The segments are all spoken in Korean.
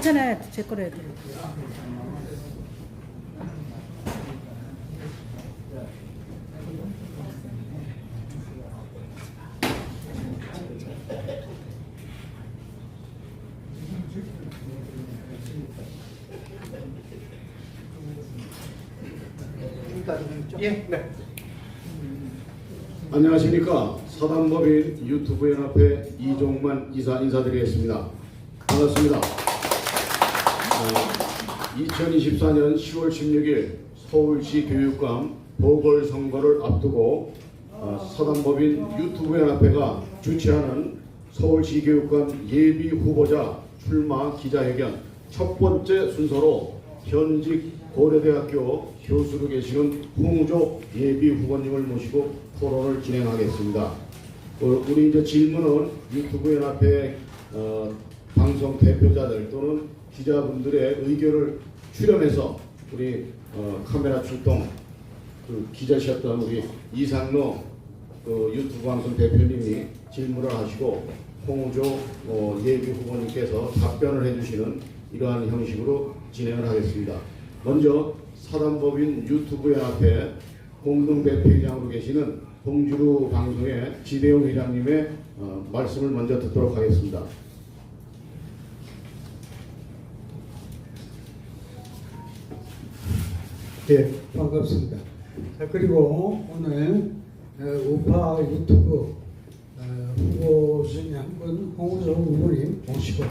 괜찮아요. 제 거로 해도. 예, 네. 안녕하십니까. 사단법인 유튜브연합회 이종만 이사 인사드리겠습니다. 반갑습니다. 2024년 10월 16일 서울시 교육감 보궐선거를 앞두고 사단법인 유튜브연합회가 주최하는 서울시 교육감 예비 후보자 출마 기자회견 첫 번째 순서로 현직 고려대학교 교수로 계시는 홍우조 예비 후보님을 모시고 토론을 진행하겠습니다. 우리 이제 질문은 유튜브 연합회 방송 대표자들 또는 기자분들의 의견을 수렴해서 우리 카메라 출동 기자셨던 우리 이상로 유튜브 방송 대표님이 질문을 하시고 홍우조 예비 후보님께서 답변을 해주시는 이러한 형식으로 진행을 하겠습니다. 먼저 사단법인 유튜브 연합회 공동대표이장으로 계시는 봉주루 방송의 지대용 회장님의 말씀을 먼저 듣도록 하겠습니다. 네, 반갑습니다. 그리고 오늘 우파 유튜브 후보 중에 한 분 홍우조 후보님 모시고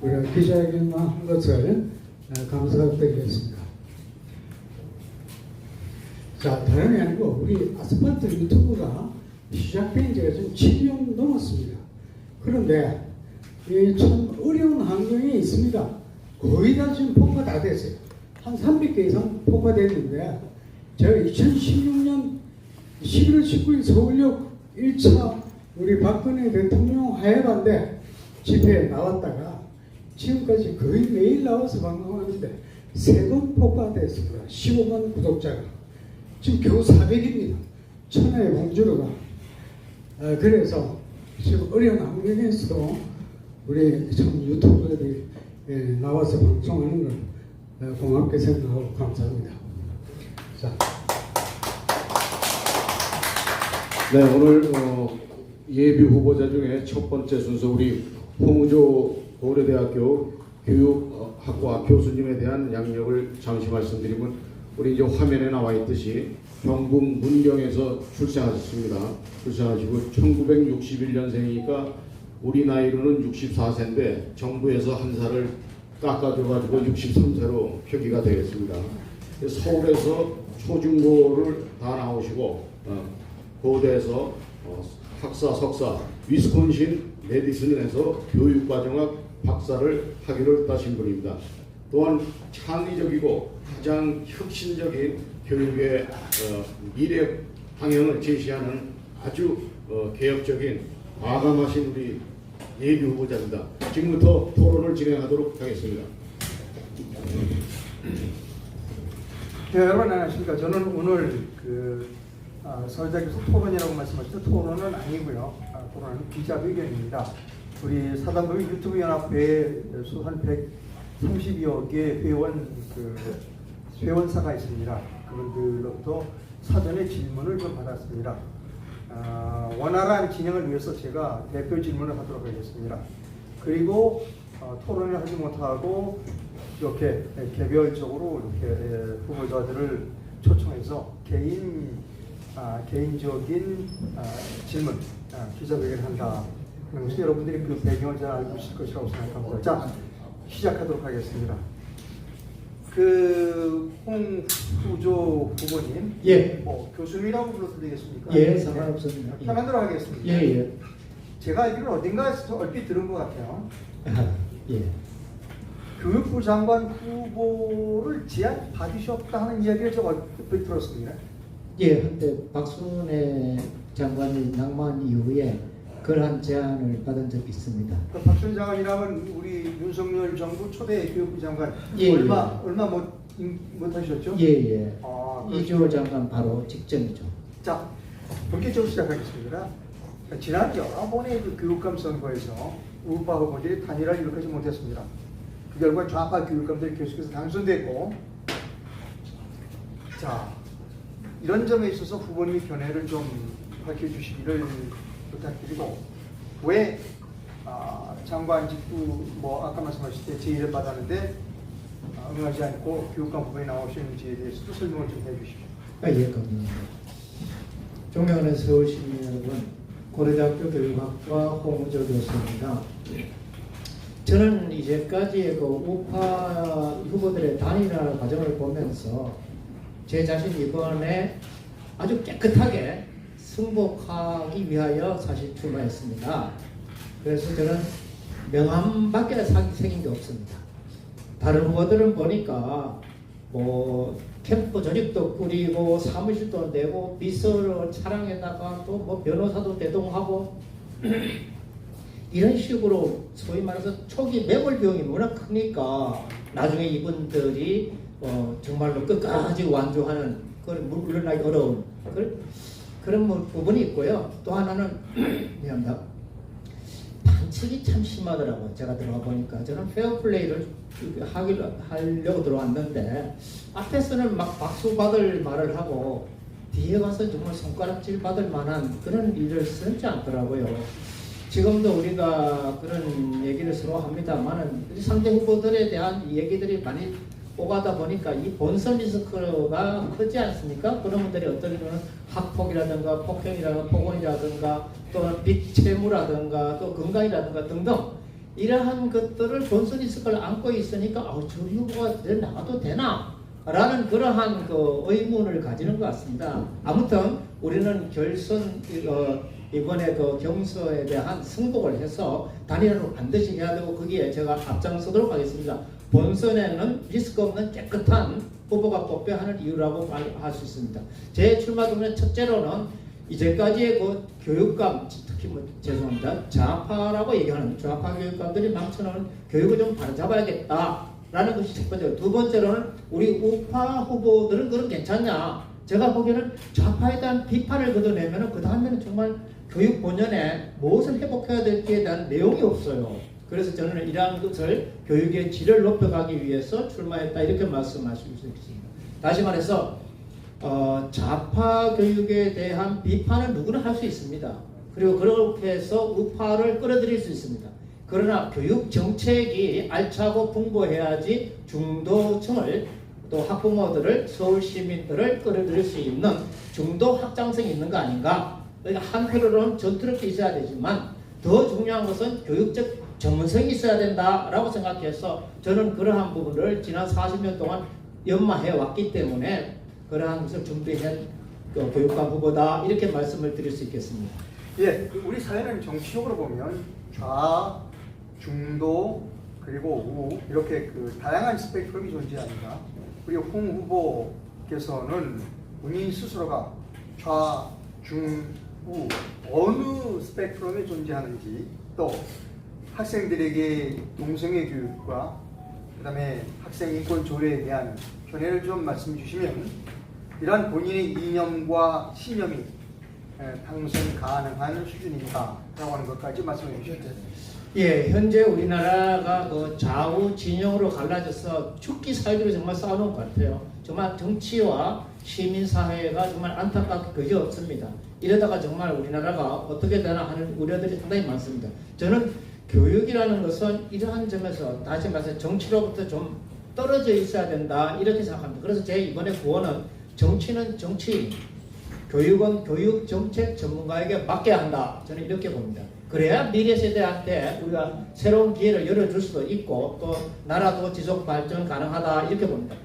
우리가 기자회견만 한 것을 감사드리겠습니다. 자, 다름이 아니고 우리 아스팔트 유튜브가 시작된 지가 지금 7년 넘었습니다. 그런데 참 어려운 환경이 있습니다. 거의 다 지금 폭파 다 됐어요. 한 300개 이상 폭파됐는데 제가 2016년 11월 19일 서울역 1차 우리 박근혜 대통령 하해반대 집회에 나왔다가 지금까지 거의 매일 나와서 방송하는데 3번 폭파됐습니다. 15만 구독자가 지금 겨우 400입니다. 천하의 봉주루가 그래서 지금 어려운 환경에서도 우리 참 유튜버들이 나와서 방송하는 걸 고맙게 생각하고 감사합니다. 자. 네, 오늘 예비 후보자 중에 첫 번째 순서 우리 홍우조 고려대학교 교육학과 교수님에 대한 양력을 잠시 말씀드리면 우리 이제 화면에 나와 있듯이 경북 문경에서 출생하셨습니다. 출생하시고 1961년생이니까 우리 나이로는 64세인데 정부에서 한 살을 깎아줘가지고 63세로 표기가 되겠습니다. 서울에서 초중고를 다 나오시고 고대에서 학사, 석사, 위스콘신 메디슨에서 교육과정학 박사를 학위를 따신 분입니다. 또한 창의적이고 가장 혁신적인 교육의 미래 방향을 제시하는 아주 개혁적인 과감하신 우리 예비 후보자입니다. 지금부터 토론을 진행하도록 하겠습니다. 네, 여러분 안녕하십니까. 저는 오늘 서울대학교에서 토론이라고 말씀하셨죠. 토론은 아니고요. 토론은 기자회견입니다. 우리 사단법인 유튜브 연합회에 한 130여 개 회원사가 있습니다. 그분들로부터 사전에 질문을 좀 받았습니다. 원활한 진행을 위해서 제가 대표 질문을 하도록 하겠습니다. 그리고 토론을 하지 못하고 이렇게 개별적으로 이렇게 후보자들을 초청해서 개인적인 질문, 기자회견을 한다. 그래서 여러분들이 그 배경을 잘 알고 있을 것이라고 생각합니다. 자, 시작하도록 하겠습니다. 홍우조 후보님, 예. 교수님이라고 불러도 되겠습니까? 예, 상관없습니다. 편한 대로 하겠습니다. 예, 예. 제가 알기로는 어딘가에서 얼핏 들은 것 같아요. 예. 교육부 장관 후보를 제안 받으셨다 하는 이야기를 제가 얼핏 들었습니다. 예, 한때 박순애 장관이 낙마한 이후에 그러한 제안을 받은 적이 있습니다. 박순애 장관이라면 우리 윤석열 정부 초대 교육부 장관 예, 얼마 못 하셨죠? 예, 예. 이주호 장관 바로 직전이죠. 자, 본격적으로 시작하겠습니다. 지난 여러 번의 그 교육감 선거에서 우파 후보들이 단일화를 이룩하지 못했습니다. 그 결과 좌파 교육감들이 계속해서 당선됐고, 자, 이런 점에 있어서 후보님이 견해를 좀 밝혀주시기를 부탁드리고, 왜 장관직도 뭐 아까 말씀하실 때 제의를 받았는데 응하지 않고 교육감 후보에 나오시는지에 대해서도 설명을 좀 해주십시오. 예, 감사합니다. 존경하는 서울시민 여러분, 고려대학교 교육학과 홍우조 교수입니다. 저는 이제까지의 그 우파 후보들의 단일화 과정을 보면서 제 자신 이번에 아주 깨끗하게 승복하기 위하여 사실 출마했습니다. 그래서 저는 명함밖에 생긴 게 없습니다. 다른 후보들은 보니까 뭐 캠프 조직도 꾸리고 사무실도 내고 비서를 차량에다가 또 뭐 변호사도 대동하고 이런 식으로 소위 말해서 초기 매몰 비용이 워낙 크니까 나중에 이분들이 정말로 끝까지 완주하는 그걸 물러나기 어려운 그런 부분이 있고요. 또 하나는 미안합니다. 반칙이 참 심하더라고요. 제가 들어가 보니까 저는 페어플레이를 하려고 들어왔는데 앞에서는 막 박수 받을 말을 하고 뒤에 가서 정말 손가락질 받을 만한 그런 일을 쓰지 않더라고요. 지금도 우리가 그런 얘기를 서로 합니다만은 상대 후보들에 대한 얘기들이 많이 오가다 보니까 이 본선 리스크가 크지 않습니까? 그런 분들이 어떤 경우는 학폭이라든가 폭행이라든가 폭언이라든가 또는 빚채무라든가 또 건강이라든가 등등 이러한 것들을 본선 리스크를 안고 있으니까 저 후보가 나가도 되나? 라는 그러한 그 의문을 가지는 것 같습니다. 아무튼 우리는 결선 이번에 그 경서에 대한 승복을 해서 단일화로 반드시 해야 되고 거기에 제가 앞장서도록 하겠습니다. 본선에는 리스크 없는 깨끗한 후보가 뽑혀야 하는 이유라고 할 수 있습니다. 제 출마 동료는 첫째로는 이제까지의 그 교육감, 특히 뭐 죄송합니다. 좌파라고 얘기하는 좌파 교육감들이 망쳐놓은 교육을 좀 바로잡아야겠다라는 것이 첫 번째로. 두 번째로는 우리 우파 후보들은 그건 괜찮냐? 제가 보기에는 좌파에 대한 비판을 걷어내면 그 다음에는 정말 교육 본연에 무엇을 회복해야 될지에 대한 내용이 없어요. 그래서 저는 이러한 것을 교육의 질을 높여가기 위해서 출마했다 이렇게 말씀하실 수 있습니다. 다시 말해서 좌파 교육에 대한 비판은 누구나 할 수 있습니다. 그리고 그렇게 해서 우파를 끌어들일 수 있습니다. 그러나 교육 정책이 알차고 풍부해야지 중도층을 또 학부모들을 서울 시민들을 끌어들일 수 있는 중도 확장성이 있는 거 아닌가? 그러니까 한편으로는 전투력도 있어야 되지만 더 중요한 것은 교육적 전문성이 있어야 된다라고 생각해서 저는 그러한 부분을 지난 40년 동안 연마해 왔기 때문에 그러한 것을 준비한 교육감 후보다 이렇게 말씀을 드릴 수 있겠습니다. 예, 우리 사회는 정치적으로 보면 좌, 중도, 그리고 우 이렇게 그 다양한 스펙트럼이 존재합니다. 우리 홍 후보께서는 본인 스스로가 좌, 중, 우 어느 스펙트럼에 존재하는지 또 학생들에게 동성애 교육과 그 다음에 학생 인권 조례에 대한 견해를 좀 말씀해 주시면 이러한 본인의 이념과 신념이 당선 가능한 수준인가 라고 하는 것까지 말씀해 주시죠. 예, 현재 우리나라가 그 좌우 진영으로 갈라져서 죽기 살기로 정말 싸우는 것 같아요. 정말 정치와 시민사회가 정말 안타깝게 그지 없습니다. 이러다가 정말 우리나라가 어떻게 되나 하는 우려들이 상당히 많습니다. 저는 교육이라는 것은 이러한 점에서 다시 말해서 정치로부터 좀 떨어져 있어야 된다 이렇게 생각합니다. 그래서 제 이번에 구호는 정치는 정치인, 교육은 교육 정책 전문가에게 맡겨야 한다. 저는 이렇게 봅니다. 그래야 미래 세대한테 우리가 새로운 기회를 열어줄 수도 있고 또 나라도 지속 발전 가능하다 이렇게 봅니다.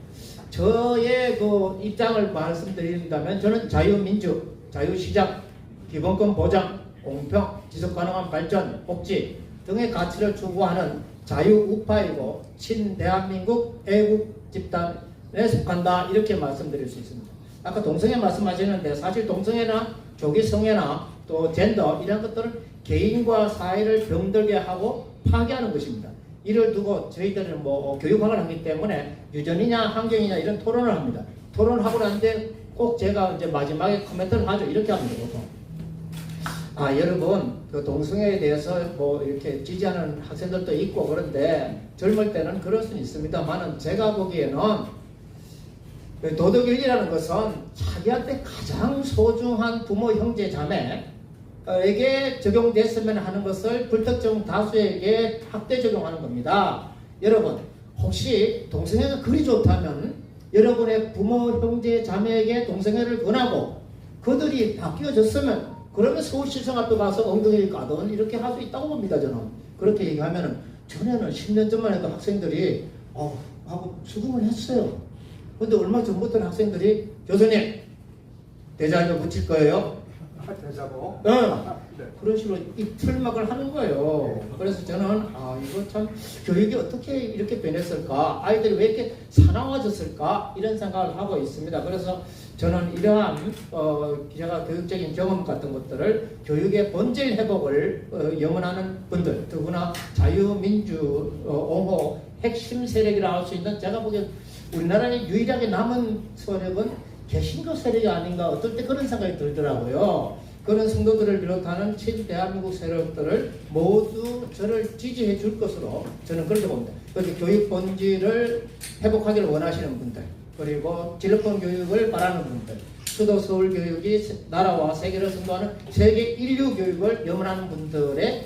저의 그 입장을 말씀드린다면 저는 자유민주, 자유시장, 기본권 보장, 공평, 지속가능한 발전, 복지 등의 가치를 추구하는 자유우파이고 친대한민국 애국 집단에 속한다 이렇게 말씀드릴 수 있습니다. 아까 동성애 말씀하셨는데 사실 동성애나 조기성애나 또 젠더 이런 것들은 개인과 사회를 병들게 하고 파괴하는 것입니다. 이를 두고 저희들은 뭐 교육학을 하기 때문에 유전이냐 환경이냐 이런 토론을 합니다. 토론하고 나는데 꼭 제가 이제 마지막에 코멘트를 하죠. 이렇게 합니다. 보통. 여러분 그 동성애에 대해서 뭐 이렇게 지지하는 학생들도 있고 그런데 젊을 때는 그럴 수는 있습니다만은 제가 보기에는 도덕윤리라는 것은 자기한테 가장 소중한 부모, 형제, 자매에게 적용됐으면 하는 것을 불특정 다수에게 학대 적용하는 겁니다. 여러분 혹시 동성애가 그리 좋다면 여러분의 부모, 형제, 자매에게 동성애를 권하고 그들이 바뀌어졌으면 그러면 서울시청학교 가서 엉덩이를 까든 이렇게 할 수 있다고 봅니다. 저는 그렇게 얘기하면은 전에는 10년 전만 해도 학생들이 하고 수긍을 했어요. 근데 얼마 전부터는 학생들이 교수님 대자로 붙일 거예요. 대자보. 네. 네. 그런 식으로 입틀막을 하는 거예요. 그래서 저는 이거 참 교육이 어떻게 이렇게 변했을까, 아이들이 왜 이렇게 사나워졌을까 이런 생각을 하고 있습니다. 그래서 저는 이러한 제가 교육적인 경험 같은 것들을 교육의 본질 회복을 염원하는 분들, 더구나 자유민주 옹호 핵심 세력이라 할 수 있는, 제가 보기엔 우리나라에 유일하게 남은 세력은 개신교 세력이 아닌가 어떨 때 그런 생각이 들더라고요. 그런 성도들을 비롯하는 대한민국 세력들을 모두 저를 지지해 줄 것으로 저는 그렇게 봅니다. 그래서 교육 본질을 회복하기를 원하시는 분들, 그리고 질적인 교육을 바라는 분들, 수도 서울 교육이 나라와 세계를 선도하는 세계 인류 교육을 염원하는 분들의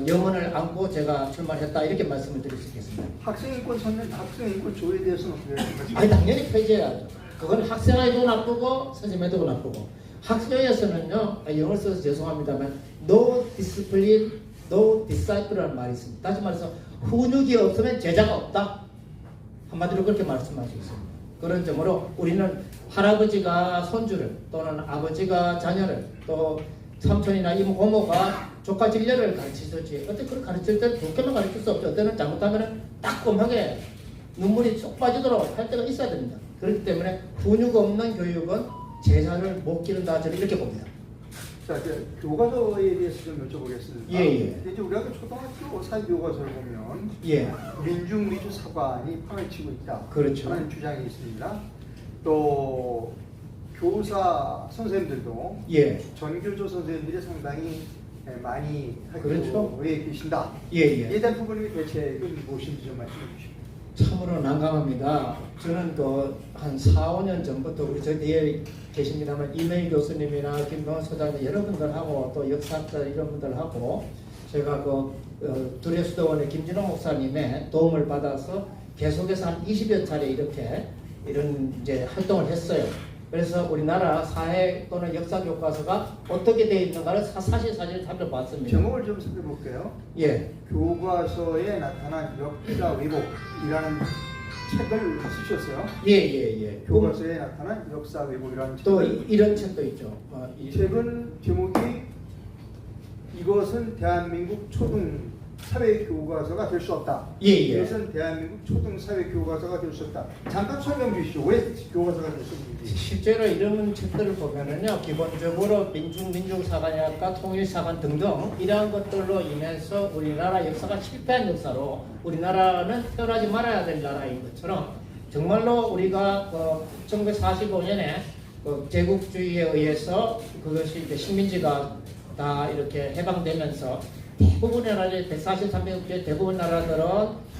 염원을 안고 제가 출마했다, 이렇게 말씀을 드릴 수 있겠습니다. 학생인권 선언, 학생인권 조회에 대해서는 어떻게 생각하십니까? 당연히 폐지해야죠. 그건 학생에도 나쁘고 선생님에도 나쁘고. 학교에서는요, 영어를 써서 죄송합니다만 no discipline, no disciple라는 말이 있습니다. 다시 말해서 훈육이 없으면 제자가 없다. 한마디로 그렇게 말씀할 수 있습니다. 그런 점으로 우리는 할아버지가 손주를, 또는 아버지가 자녀를, 또 삼촌이나 이모 고모가 조카 진료를 가르치듯이 어떻게 그걸 가르칠 때 좋게만 가르칠 수 없죠. 어때는 잘못하면 따끔하게 눈물이 쏙 빠지도록 할 때가 있어야 됩니다. 그렇기 때문에 훈육 없는 교육은 제자를 못 기른다, 저는 이렇게 봅니다. 자, 이제 교과서에 대해서 좀 여쭤보겠습니다. 예. 이제 우리 학교 초등학교 사교과서를 보면 민중미주 사관이 판을 치고 있다. 그렇죠. 하는 주장이 있습니다. 또 교사 선생님들도 전교조 선생님들이 상당히 많이 학교에 계신다. 이에 대한 부분의 대책은 무엇인지 좀 말씀해 주시죠. 참으로 난감합니다. 저는 한 4, 5년 전부터 우리 저 뒤에 계십니다만 이메일 교수님이나 김동원 소장님 여러분들하고 또 역사학자 이런 분들하고 제가 두레수도원의 김진호 목사님의 도움을 받아서 계속해서 한 20여 차례 이런 이제 활동을 했어요. 그래서 우리나라 사회 또는 역사 교과서가 어떻게 되어 있는가를 사실 살펴봤습니다. 제목을 좀 살펴볼게요. 교과서에 나타난 역사 왜곡이라는 책을 쓰셨어요. 교과서에 나타난 역사 왜곡이라는 책. 또 이런 책도 있죠. 이 책은 제목이 이것은 대한민국 초등 사회 교과서가 될 수 없다. 이것은 대한민국 초등 사회 교과서가 될 수 없다. 잠깐 설명 주시죠. 왜 교과서가 될 수 없는지. 실제로 이런 책들을 보면은요, 기본적으로 민중사관이랄까 통일사관 등등 이러한 것들로 인해서 우리나라 역사가 실패한 역사로 우리나라는 태어나지 말아야 될 나라인 것처럼, 정말로 우리가 1945년에 제국주의에 의해서 그것이 이제 식민지가 다 이렇게 해방되면서 대부분의 나라, 143개국의 대부분 나라들은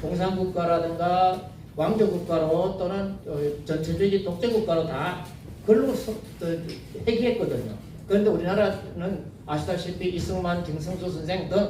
공산국가라든가 왕조국가로 또는 전체주의 독재국가로 다 그걸로 회귀했거든요. 그런데 우리나라는 아시다시피 이승만, 김성수 선생 등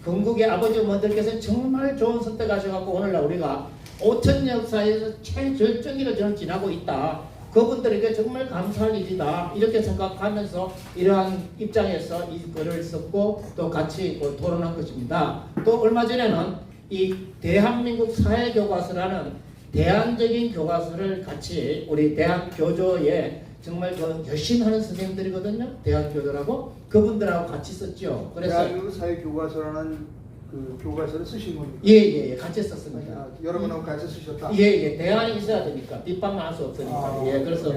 건국의 아버지 어머니들께서 정말 좋은 선택하셔갖고 오늘날 우리가 5천 역사에서 최절정기를 저는 지나고 있다. 그분들에게 정말 감사할 일이다, 이렇게 생각하면서 이러한 입장에서 이 글을 썼고 또 같이 토론한 것입니다. 또 얼마 전에는 이 대한민국 사회교과서라는 대안적인 교과서를 같이 우리 대한교조에 정말 열심히 하는 선생님들이거든요. 대한교조라고 그분들하고 같이 썼죠. 그래서 대한민국 사회교과서라는 그 교과서를 쓰신 겁니까? 같이 썼습니다. 여러분하고 같이 쓰셨다? 대안이 있어야 되니까 뒷방만 할 수 없으니까. 그래서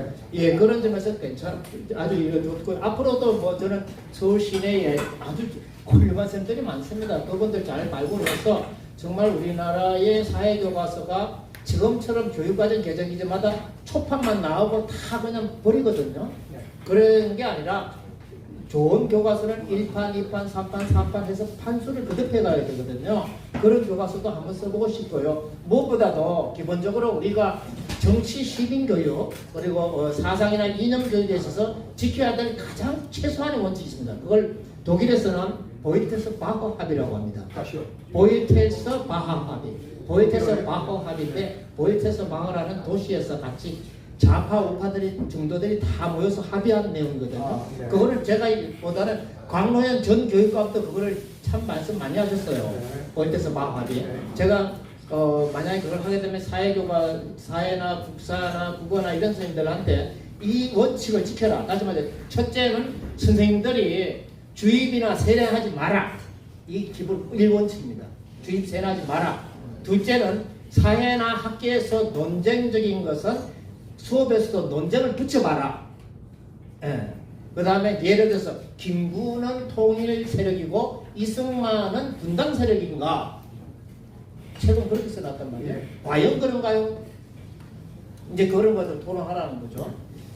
그런 점에서 아주 좋고, 앞으로도 저는 서울 시내에 아주 훌륭한 선생님들이 많습니다. 그분들 잘 발굴해서 정말 우리나라의 사회교과서가 지금처럼 교육과정 개정기제마다 초판만 나오고 다 그냥 버리거든요. 그런 게 아니라 좋은 교과서는 1판, 2판, 3판, 4판 해서 판수를 거듭해 가야 되거든요. 그런 교과서도 한번 써보고 싶고요. 무엇보다도 기본적으로 우리가 정치 시민 교육 그리고 사상이나 이념 교육에 있어서 지켜야 될 가장 최소한의 원칙이 있습니다. 그걸 독일에서는 보이테스 바허 합의라고 합니다. 다시요. 보이테스 바허 합의. 보이테스 바허 합의인데 보이테스 바허라는 도시에서 같이 좌파 우파들이 중도들이 다 모여서 합의한 내용이거든요. 네. 그거를 제가 보다는 광노현 전 교육감도 그거를 참 말씀 많이 하셨어요. 네. 보이테스 바허 합의. 네. 제가 만약에 그걸 하게 되면 사회나 국사나 국어나 이런 선생님들한테 이 원칙을 지켜라. 다시 말해 첫째는 선생님들이 주입이나 세뇌하지 마라. 이 기본 1원칙입니다. 주입 세뇌하지 마라. 둘째는 사회나 학계에서 논쟁적인 것은 수업에서도 논쟁을 붙여봐라. 예. 그 다음에 예를 들어서 김구는 통일 세력이고 이승만은 분당 세력인가? 최근 그렇게 써놨단 말이에요. 예. 과연 그런가요? 이제 그런 것을 토론하라는 거죠.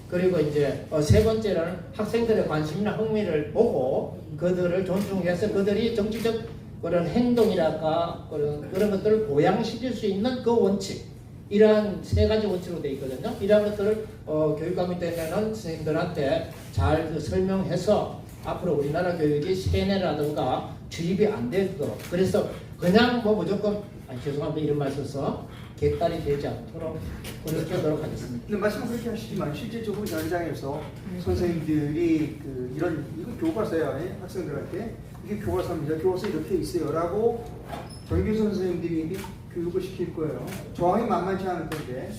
그리고 이제 세 번째는 학생들의 관심이나 흥미를 보고 그들을 존중해서 그들이 정치적 그런 행동이랄까 그런 것들을 보양시킬 수 있는 그 원칙. 이러한 세 가지 원칙으로 되어 있거든요. 이러한 것들을 교육감이 되면은 선생님들한테 잘 설명해서 앞으로 우리나라 교육이 세뇌라든가 주입이 안 되도록 그래서 그냥 무조건 죄송합니다 이런 말 써서 객단이 되지 않도록 그렇게 하도록 하겠습니다. 근데 말씀은 그렇게 하시지만 실질적으로 현장에서 선생님들이 이건 교과서야 학생들한테 이게 교과서입니다. 교과서 이렇게 있어요라고 정규 선생님들이 교육을 시킬 거예요. 저항이 만만치 않을 건데.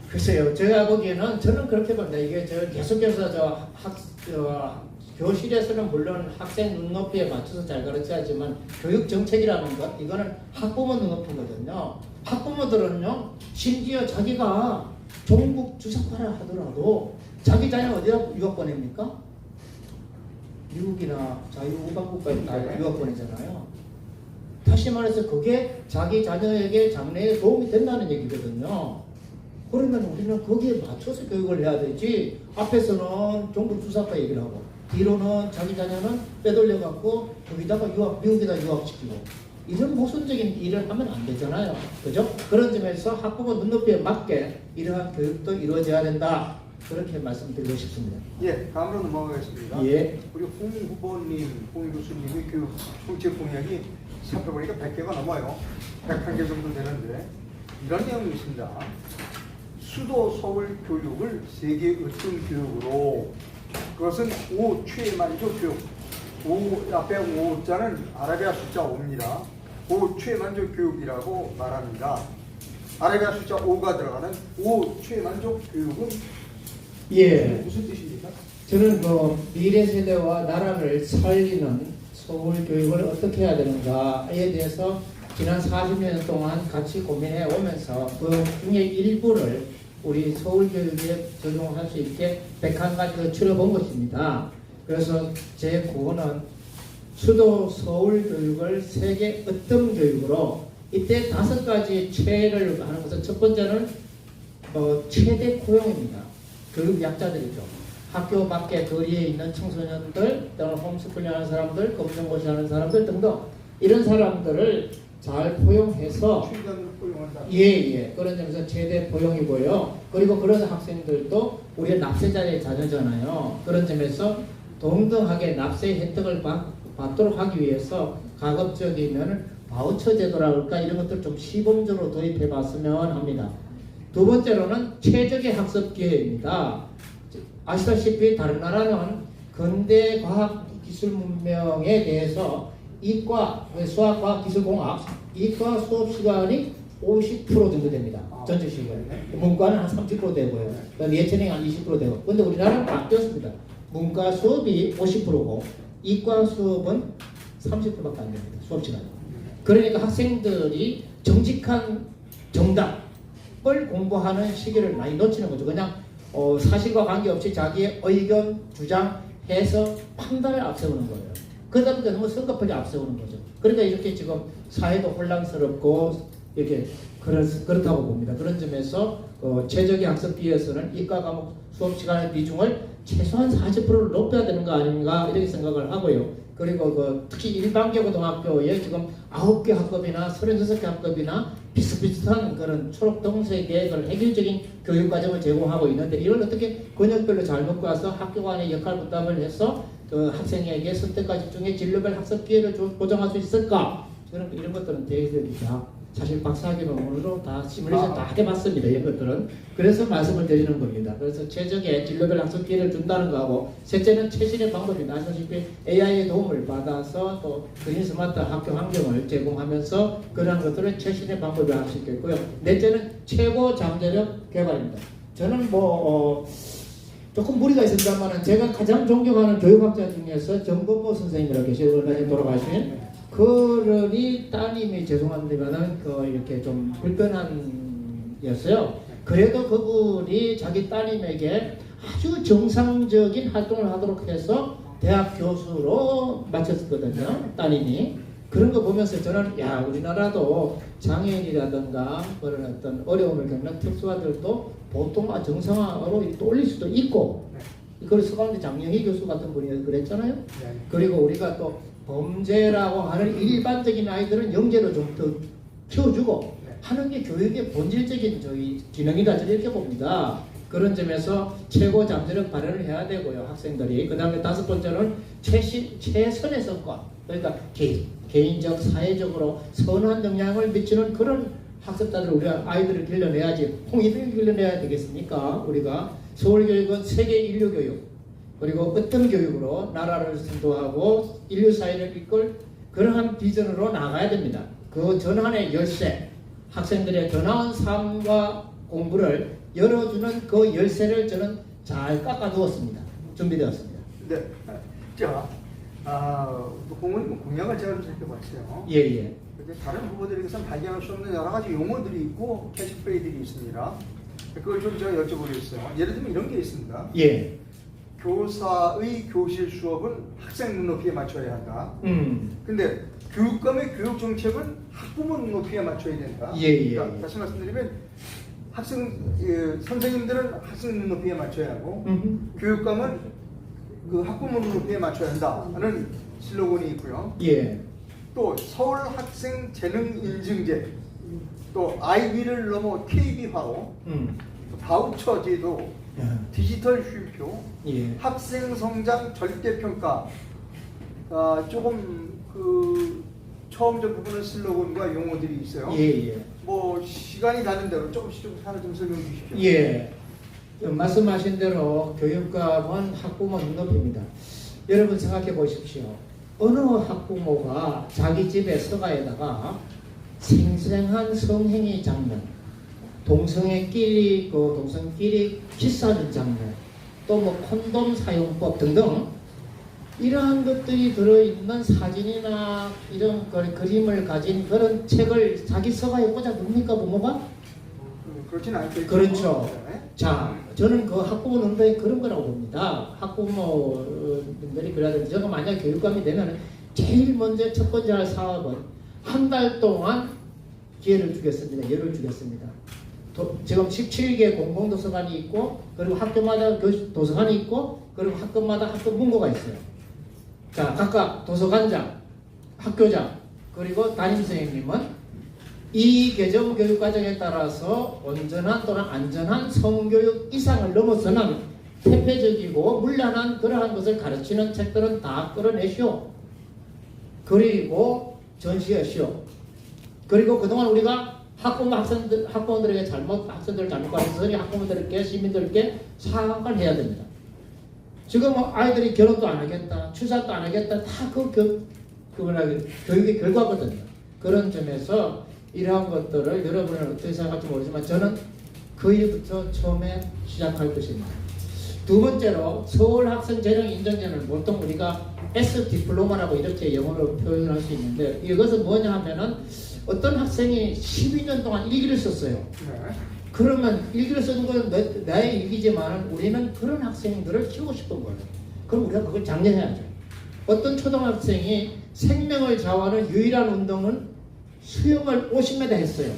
글쎄요, 제가 보기에는 저는 그렇게 봅니다. 이게 저 계속해서 교실에서는 물론 학생 눈높이에 맞춰서 잘 가르쳐야지만 교육 정책이라는 것 이거는 학부모 눈높이거든요. 학부모들은요 심지어 자기가 종북 주사파라 하더라도 자기 자녀 어디다 유학 보냅니까? 미국이나 자유우방국가에 다 유학 보내잖아요. 다시 말해서 그게 자기 자녀에게 장래에 도움이 된다는 얘기거든요. 그러면 우리는 거기에 맞춰서 교육을 해야 되지 앞에서는 종북 주사파 얘기를 하고 뒤로는 자기 자녀는 빼돌려 갖고 거기다가 미국에다 유학시키고 이런 모순적인 일을 하면 안 되잖아요. 그죠? 그런 점에서 학부모 눈높이에 맞게 이러한 교육도 이루어져야 된다. 그렇게 말씀드리고 싶습니다. 예, 다음으로 넘어가겠습니다. 예. 우리 홍 후보님, 홍 교수님의 교육 정책 공약이 살펴보니까 100개가 넘어요. 101개 정도 되는데 이런 내용이 있습니다. 수도 서울 교육을 세계 으뜸 교육으로 그것은 5 최만족 교육. 5 앞에 5자는 아라비아 숫자 5입니다. 5 최만족 교육이라고 말합니다. 아라비아 숫자 5가 들어가는 5 최만족 교육은 예. 무슨 뜻입니까? 저는 미래 세대와 나라를 살리는 서울 교육을 어떻게 해야 되는가에 대해서 지난 40년 동안 같이 고민해 오면서 그 중에 일부를 우리 서울 교육에 적용할 수 있게 101가지를 추려본 것입니다. 그래서 제 구호는 수도 서울 교육을 세계 으뜸 교육으로 이때 5가지 최를 하는 것은 첫 번째는 최대 고용입니다. 교육 약자들이죠. 학교 밖에 거리에 있는 청소년들, 또는 홈스쿨링 하는 사람들, 검정고시 하는 사람들 등등 이런 사람들을 잘 포용해서 최대한으로 포용한다. 예. 그런 점에서 최대 포용이고요. 그리고 그런 학생들도 우리의 납세자의 자녀잖아요. 그런 점에서 동등하게 납세 혜택을 받도록 하기 위해서 가급적이면 바우처 제도랄까 이런 것들 좀 시범적으로 도입해 봤으면 합니다. 두 번째로는 최적의 학습 기회입니다. 아시다시피 다른 나라는 근대 과학 기술 문명에 대해서 이과, 수학, 과학, 기술, 공학 이과 수업 시간이 50% 정도 됩니다. 전체 시간. 문과는 한 30% 되고요. 예체능이 한 20% 되고. 근데 우리나라는 바뀌었습니다. 문과 수업이 50%고 이과 수업은 30%밖에 안 됩니다. 수업 시간. 그러니까 학생들이 정직한 정답을 공부하는 시기를 많이 놓치는 거죠. 그냥 사실과 관계없이 자기의 의견, 주장, 해서 판단을 앞세우는 거예요. 그러다 보니까 너무 성급하게 앞세우는 거죠. 그러니까 이렇게 지금 사회도 혼란스럽고 이렇게 그렇다고 봅니다. 그런 점에서 최적의 학습비에서는 이과 과목 수업 시간의 비중을 최소한 40%를 높여야 되는 거 아닌가 이렇게 생각을 하고요. 그리고 특히 일반계 고등학교에 지금 9개 학급이나 36개 학급이나 비슷비슷한 그런 초록동색의 그런 획일적인 교육과정을 제공하고 있는데 이걸 어떻게 권역별로 잘 먹고 와서 학교 간의 역할 분담을 해서 학생에게 선택과 집중의 진로별 학습 기회를 보장할 수 있을까? 이런 것들은 대의들이 다 사실 박사학위론으로 다 시뮬레이션 다 해봤습니다. 이런 것들은. 그래서 말씀을 드리는 겁니다. 그래서 최적의 진로별 학습 기회를 준다는 거하고 셋째는 최신의 방법이 아시다시피 AI의 도움을 받아서 또 그린 스마트 학교 환경을 제공하면서 그러한 것들을 최신의 방법으로 할 수 있겠고요. 넷째는 최고 잠재력 개발입니다. 저는 조금 무리가 있습니다만 제가 가장 존경하는 교육학자 중에서 정범모 선생님이라고 계시고 얼마 전에 돌아가신 그러니 따님이 죄송한데만은 이렇게 좀 불편한이었어요. 그래도 그분이 자기 따님에게 아주 정상적인 활동을 하도록 해서 대학 교수로 마쳤거든요. 따님이. 그런 거 보면서 저는 우리나라도 장애인이라든가 그런 어떤 어려움을 겪는 특수화들도 보통 정상화로 올릴 수도 있고 그걸 서강대 장영희 교수 같은 분이 그랬잖아요. 그리고 우리가 또 범죄라고 하는 일반적인 아이들은 영재로 좀 더 키워주고 하는 게 교육의 본질적인 저희 기능이다 저는 이렇게 봅니다. 그런 점에서 최고 잠재력 발현을 해야 되고요. 학생들이. 그 다음에 다섯 번째는 최선의 성과 그러니까 개인적 사회적으로 선한 영향을 미치는 그런 학습자들 우리 아이들을 길러내야지 홍익을 길러내야 되겠습니까? 우리가 서울교육은 세계 인류교육 그리고 어떤 교육으로 나라를 선도하고 인류 사회를 이끌 그러한 비전으로 나가야 됩니다. 그 전환의 열쇠, 학생들의 더 나은 삶과 공부를 열어주는 그 열쇠를 저는 잘 깎아두었습니다. 준비되었습니다. 네. 자, 공은 공약을 제가 좀 살펴봤어요. 예. 근데 다른 후보들에게서는 발견할 수 없는 여러 가지 용어들이 있고 캐치프레이즈들이 있습니다. 그걸 좀 제가 여쭤보겠어요. 예를 들면 이런 게 있습니다. 예. 교사의 교실 수업은 학생 눈높이에 맞춰야 한다. 근데 교육감의 교육 정책은 학부모 눈높이에 맞춰야 된다. 예. 그러니까 다시 말씀드리면 선생님들은 학생 눈높이에 맞춰야 하고 교육감은 그 학부모 눈높이에 맞춰야 한다는 슬로건이 있고요. 예. 또 서울 학생 재능 인증제, 또 IB를 넘어 KB화로, 바우처 제도, 디지털 쉼표, 예. 학생 성장 절대 평가. 조금 처음 저 부분은 슬로건과 용어들이 있어요. 예. 뭐 시간이 가는 대로 조금씩 하나 좀 설명해 주십시오. 예. 말씀하신 대로 교육감은 학부모 눈높이입니다. 여러분 생각해 보십시오. 어느 학부모가 자기 집에 서가에다가 생생한 성행위 장면, 동성애끼리 동성끼리 키스하는 장면, 또 뭐 콘돔 사용법 등등 이러한 것들이 들어있는 사진이나 이런 그림을 가진 그런 책을 자기 서가에 꽂아둡니까 부모가? 그렇진 않겠죠. 그렇죠. 네. 자, 저는 그 학부모 눈높이 그런 거라고 봅니다. 학부모들이 그래야 되는데 제가 만약 교육감이 되면 제일 먼저 첫 번째 할 사업은 한 달 동안 기회를 주겠습니다. 예를 주겠습니다. 지금 17개 공공도서관이 있고 그리고 학교마다 도서관이 있고 그리고 학급마다 학급 문고가 있어요. 자, 각각 도서관장, 학교장 그리고 담임선생님은 이 개정 교육 과정에 따라서 온전한 또는 안전한 성교육 이상을 넘어서는 태폐적이고 문란한 그러한 것을 가르치는 책들은 다 끌어내시오. 그리고 전시하시오. 그리고 그동안 우리가 학부모들에게 학생들을 잘못 가르쳤으니 학부모들에게 시민들에게 사과를 해야 됩니다. 지금 아이들이 결혼도 안 하겠다, 출산도 안 하겠다, 다 교육의 결과거든요. 그런 점에서 이러한 것들을 여러분은 어떻게 생각할지 모르지만 저는 그 일부터 처음에 시작할 것입니다. 두 번째로 서울 학생 재능 인정제는 보통 우리가 S 디플로마라고 이렇게 영어로 표현할 수 있는데 이것은 뭐냐 하면은 어떤 학생이 12년 동안 일기를 썼어요. 네. 그러면 일기를 쓰는 건 나의 일기지만 우리는 그런 학생들을 키우고 싶은 거예요. 그럼 우리가 그걸 장려해야죠. 어떤 초등학생이 생명을 좌우하는 유일한 운동은 수영을 50m 했어요.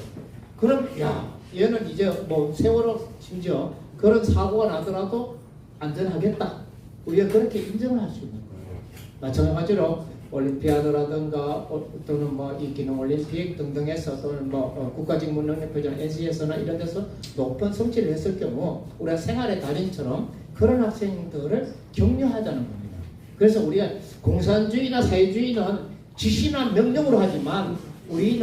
그럼 야 얘는 이제 뭐 세월호 심지어 그런 사고가 나더라도 안전하겠다. 우리가 그렇게 인정을 할 수 있는 거예요. 마찬가지로 올림피아드라든가 또는 뭐 이 기능올림픽 등등에서 또는 뭐 국가직무 능력표준 NC에서나 이런 데서 높은 성취를 했을 경우 우리가 생활의 달인처럼 그런 학생들을 격려하자는 겁니다. 그래서 우리가 공산주의나 사회주의는 지시나 명령으로 하지만 우리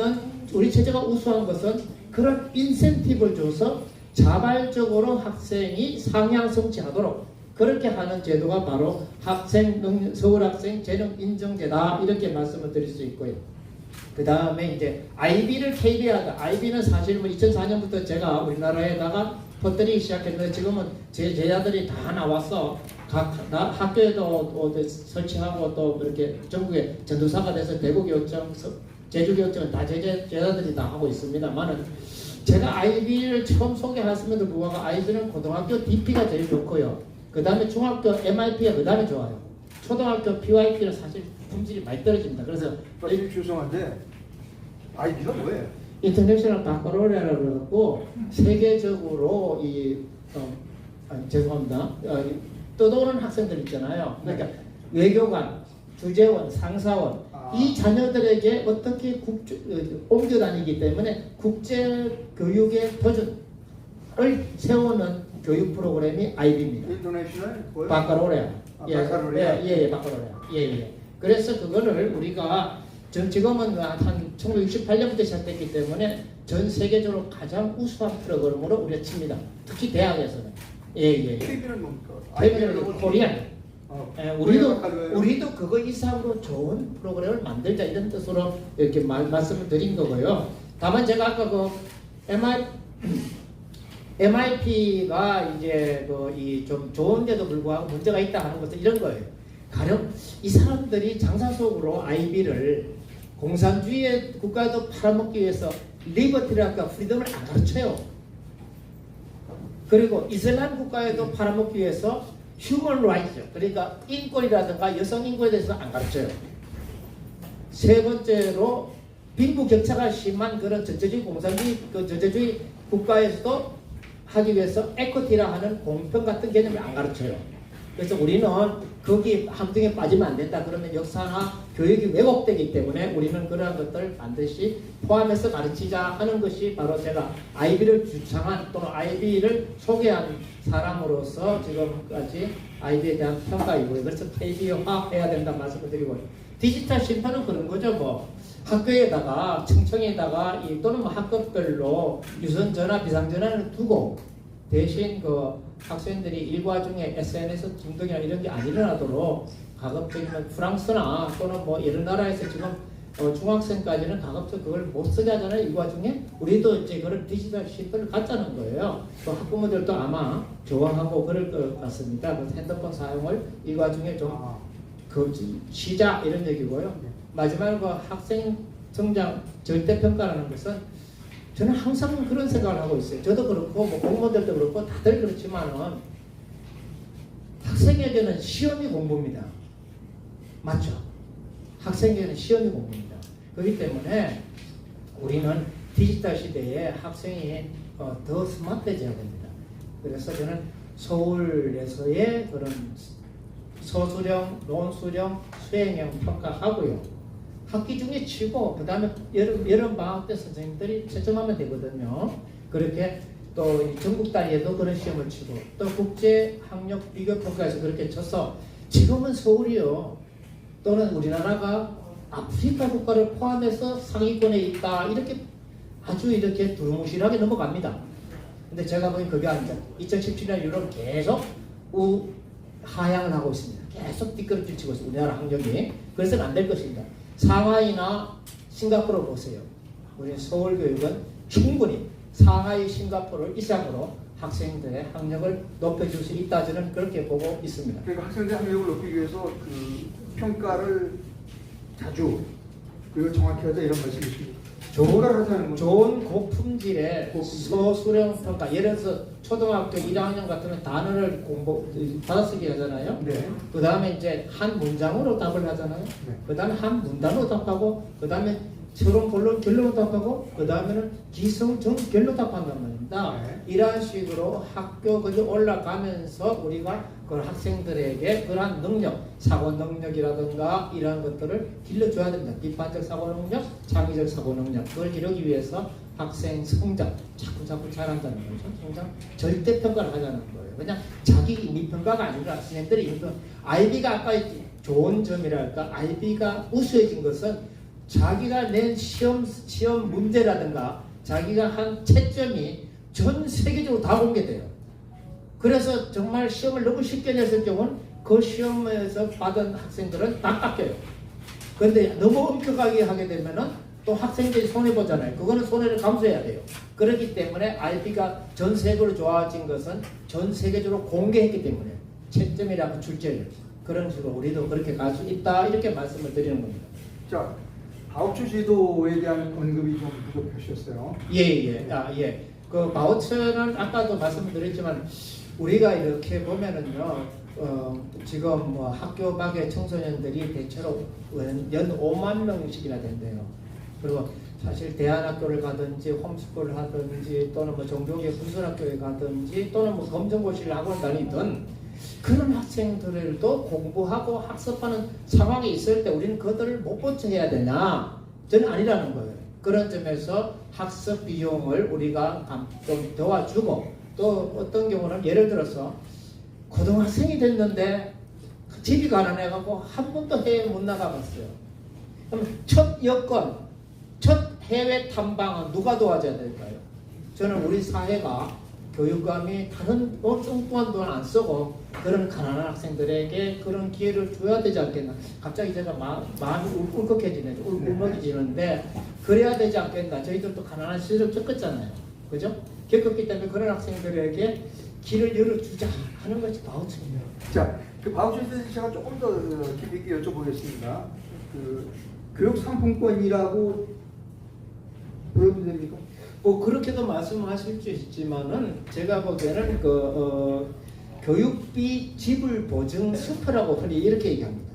체제가 우수한 것은 그런 인센티브를 줘서 자발적으로 학생이 상향 성취하도록 그렇게 하는 제도가 바로 서울학생 재능 인정제다 이렇게 말씀을 드릴 수 있고요. 그 다음에 이제 IB를 KB하다. IB는 사실 뭐 2004년부터 제가 우리나라에다가 퍼뜨리기 시작했는데 지금은 제 제자들이 다 나와서 각 학교에도 설치하고 또 이렇게 전국에 전도사가 돼서 대구교육청, 제주교육청은 다 제자들이 다 하고 있습니다만은 제가 IB를 처음 소개했음에도 불구하고 IB는 고등학교 DP가 제일 좋고요. 그 다음에 중학교 MIP가 그 다음에 좋아요. 초등학교 PYP는 사실 품질이 많이 떨어집니다. 그래서 죄송한데 IB가 뭐예요? 인터내셔널 바ccalaureate라고 그래갖고 세계적으로 죄송합니다. 떠도는 학생들 있잖아요. 그러니까 외교관, 주재원, 상사원 이 자녀들에게 어떻게 옮겨 다니기 때문에 국제 교육의 표준을 세우는 교육 프로그램이 IB입니다. 인터내셔널 바ccalaureate. 바ccalaureate. 예, 바ccalaureate. 그래서 그거를 우리가 지금은 한 1968년부터 시작됐기 때문에 전 세계적으로 가장 우수한 프로그램으로 우리가 칩니다. 특히 대학에서는. KB는 뭡니까? KB는 코리안. 우리도 우리도 그거 이상으로 좋은 프로그램을 만들자 이런 뜻으로 이렇게 말씀을 드린 거고요. 다만 제가 아까 그 MIP가 이제 좀 좋은데도 불구하고 문제가 있다 하는 것은 이런 거예요. 가령 이 사람들이 장사 속으로 IB를 공산주의의 국가에도 팔아먹기 위해서 리버티랄까 프리덤을 안 가르쳐요. 그리고 이슬람 국가에도 팔아먹기 위해서 휴먼 라이트, 그러니까 인권이라든가 여성 인권에 대해서 안 가르쳐요. 세 번째로 빈부 격차가 심한 그런 전체주의 공산주의 전체주의 국가에서도 하기 위해서 에코티라 하는 공평 같은 개념을 안 가르쳐요. 그래서 우리는 거기 함정에 빠지면 안 된다. 그러면 역사나 교육이 왜곡되기 때문에 우리는 그러한 것들을 반드시 포함해서 가르치자 하는 것이 바로 제가 IB를 주창한 또는 IB를 소개한 사람으로서 지금까지 IB에 대한 평가이고요. 그래서 KB화해야 된다 말씀을 드리고 디지털 심판은 그런 거죠. 뭐 학교에다가 청청에다가 또는 뭐 학급별로 유선전화 비상전화를 두고 대신 학생들이 일과 중에 SNS 중독이나 이런 게 안 일어나도록 가급적이면 프랑스나 또는 뭐 이런 나라에서 지금 중학생까지는 가급적 그걸 못 쓰게 하잖아요. 일과 중에 우리도 이제 그런 디지털 시스템을 갖자는 거예요. 또 학부모들도 아마 좋아하고 그럴 것 같습니다. 그 핸드폰 사용을 일과 중에 좀 시작 이런 얘기고요. 마지막으로 학생 성장 절대평가라는 것은 저는 항상 그런 생각을 하고 있어요. 저도 그렇고 뭐 공무원들도 그렇고 다들 그렇지만은 학생에게는 시험이 공부입니다. 맞죠? 학생에게는 시험이 공부입니다. 그렇기 때문에 우리는 디지털 시대에 학생이 더 스마트해져야 됩니다. 그래서 저는 서울에서의 그런 서술형, 논술형, 수행형 평가하고요. 학기 중에 치고 그 다음에 여름 방학 때 선생님들이 채점하면 되거든요. 그렇게 또 전국 단위에도 그런 시험을 치고 또 국제 학력 비교 평가에서 그렇게 쳐서 지금은 서울이요 또는 우리나라가 아프리카 국가를 포함해서 상위권에 있다 이렇게 아주 이렇게 두루뭉실하게 넘어갑니다. 근데 제가 보기엔 그게 아니다. 2017년 이후로 계속 하향을 하고 있습니다. 계속 뒷걸음질 치고 있습니다. 우리나라 학력이. 그래서는 안 될 것입니다. 상하이나 싱가포르 보세요. 우리 서울교육은 충분히 상하이, 싱가포르 이상으로 학생들의 학력을 높여줄 수 있다 저는 그렇게 보고 있습니다. 그러니까 학생들의 학력을 높이기 위해서 그 평가를 자주 그리고 정확히 하자 이런 말씀이십니다. 좋은 고품질의 서술형 평가. 예를 들어서 초등학교 1학년 같으면 단어를 받아쓰기 하잖아요. 네. 그 다음에 이제 한 문장으로 답을 하잖아요. 네. 그 다음에 한 문단으로 답하고 그 다음에 서론 결론 답하고 그 다음에는 기성정 결론 답한단 말입니다. 네. 이러한 식으로 학교 그저 올라가면서 우리가 그 학생들에게 그러한 능력, 사고 능력이라든가 이러한 것들을 길러줘야 됩니다. 비판적 사고 능력, 창의적 사고 능력 그걸 기르기 위해서 학생 성장 자꾸 잘한다는 거죠. 성장 절대 평가를 하자는 거예요. 그냥 자기 임의 평가가 아니라 선생님들이 임의 평가. 아이비가 아까 좋은 점이랄까 아이비가 우수해진 것은 자기가 낸 시험 문제라든가 자기가 한 채점이 전 세계적으로 다 공개돼요. 그래서 정말 시험을 너무 쉽게 냈을 경우는 그 시험에서 받은 학생들은 다 깎여요. 그런데 너무 엄격하게 하게 되면은 또 학생들이 손해보잖아요. 그거는 손해를 감수해야 돼요. 그렇기 때문에 IB가 전 세계로 좋아진 것은 전 세계적으로 공개했기 때문에 채점이라고 출제를 그런 식으로 우리도 그렇게 갈 수 있다 이렇게 말씀을 드리는 겁니다. 자, 바우처 제도에 대한 언급이 좀 부족하셨어요. 예. 그 바우처는 아까도 말씀드렸지만 우리가 이렇게 보면은요, 지금 뭐 학교 밖의 청소년들이 대체로 연 5만 명씩이나 된대요. 그리고 사실 대안학교를 가든지 홈스쿨을 하든지 또는 뭐 종교계 분술학교에 가든지 또는 뭐 검정고시를 학원 다니든 그런 학생들도 공부하고 학습하는 상황이 있을 때 우리는 그들을 못 보충해야 되냐? 저는 아니라는 거예요. 그런 점에서 학습 비용을 우리가 좀 도와주고 또 어떤 경우는 예를 들어서 고등학생이 됐는데 집이 가난해가지고 한 번도 해외 못 나가봤어요. 그럼 첫 여건, 첫 해외 탐방은 누가 도와줘야 될까요? 저는 우리 사회가 교육감이 다른 엉뚱한 돈 안 쓰고 그런 가난한 학생들에게 그런 기회를 줘야 되지 않겠나. 갑자기 제가 마음이 울컥해지네. 울먹이지는데 그래야 되지 않겠나. 저희들도 가난한 시절을 겪었잖아요. 그죠? 겪었기 때문에 그런 학생들에게 길을 열어주자 하는 것이 바우처입니다. 자, 그 바우처에 대해서 제가 조금 더 깊이 있게 여쭤보겠습니다. 그 교육 상품권이라고 불러도 됩니까? 뭐 그렇게도 말씀하실 수 있지만은 제가 보기에는 교육비 지불 보증 수표라고 흔히 이렇게 얘기합니다.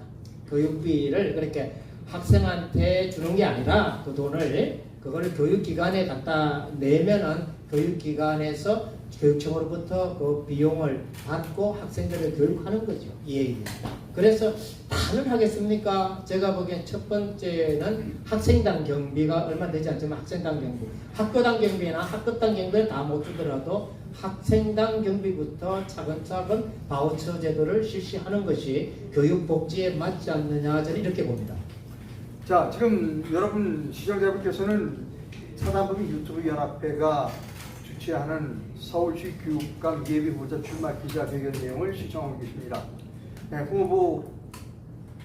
교육비를 그렇게 학생한테 주는 게 아니라 그 돈을 그거를 교육기관에 갖다 내면은 교육기관에서 교육청으로부터 그 비용을 받고 학생들을 교육하는 거죠. 예. 그래서 다는 하겠습니까? 제가 보기엔 첫 번째는 학생당 경비가 얼마 되지 않지만 학생당 경비, 학교당 경비나 학급당 경비를 다 못 주더라도 학생당 경비부터 차근차근 바우처 제도를 실시하는 것이 교육복지에 맞지 않느냐 저는 이렇게 봅니다. 자, 지금 여러분 시청자분께서는 사단법인 유튜브 연합회가 주최하는 서울시 교육감 예비후보자 출마 기자회견 내용을 시청하고 계십니다. 네,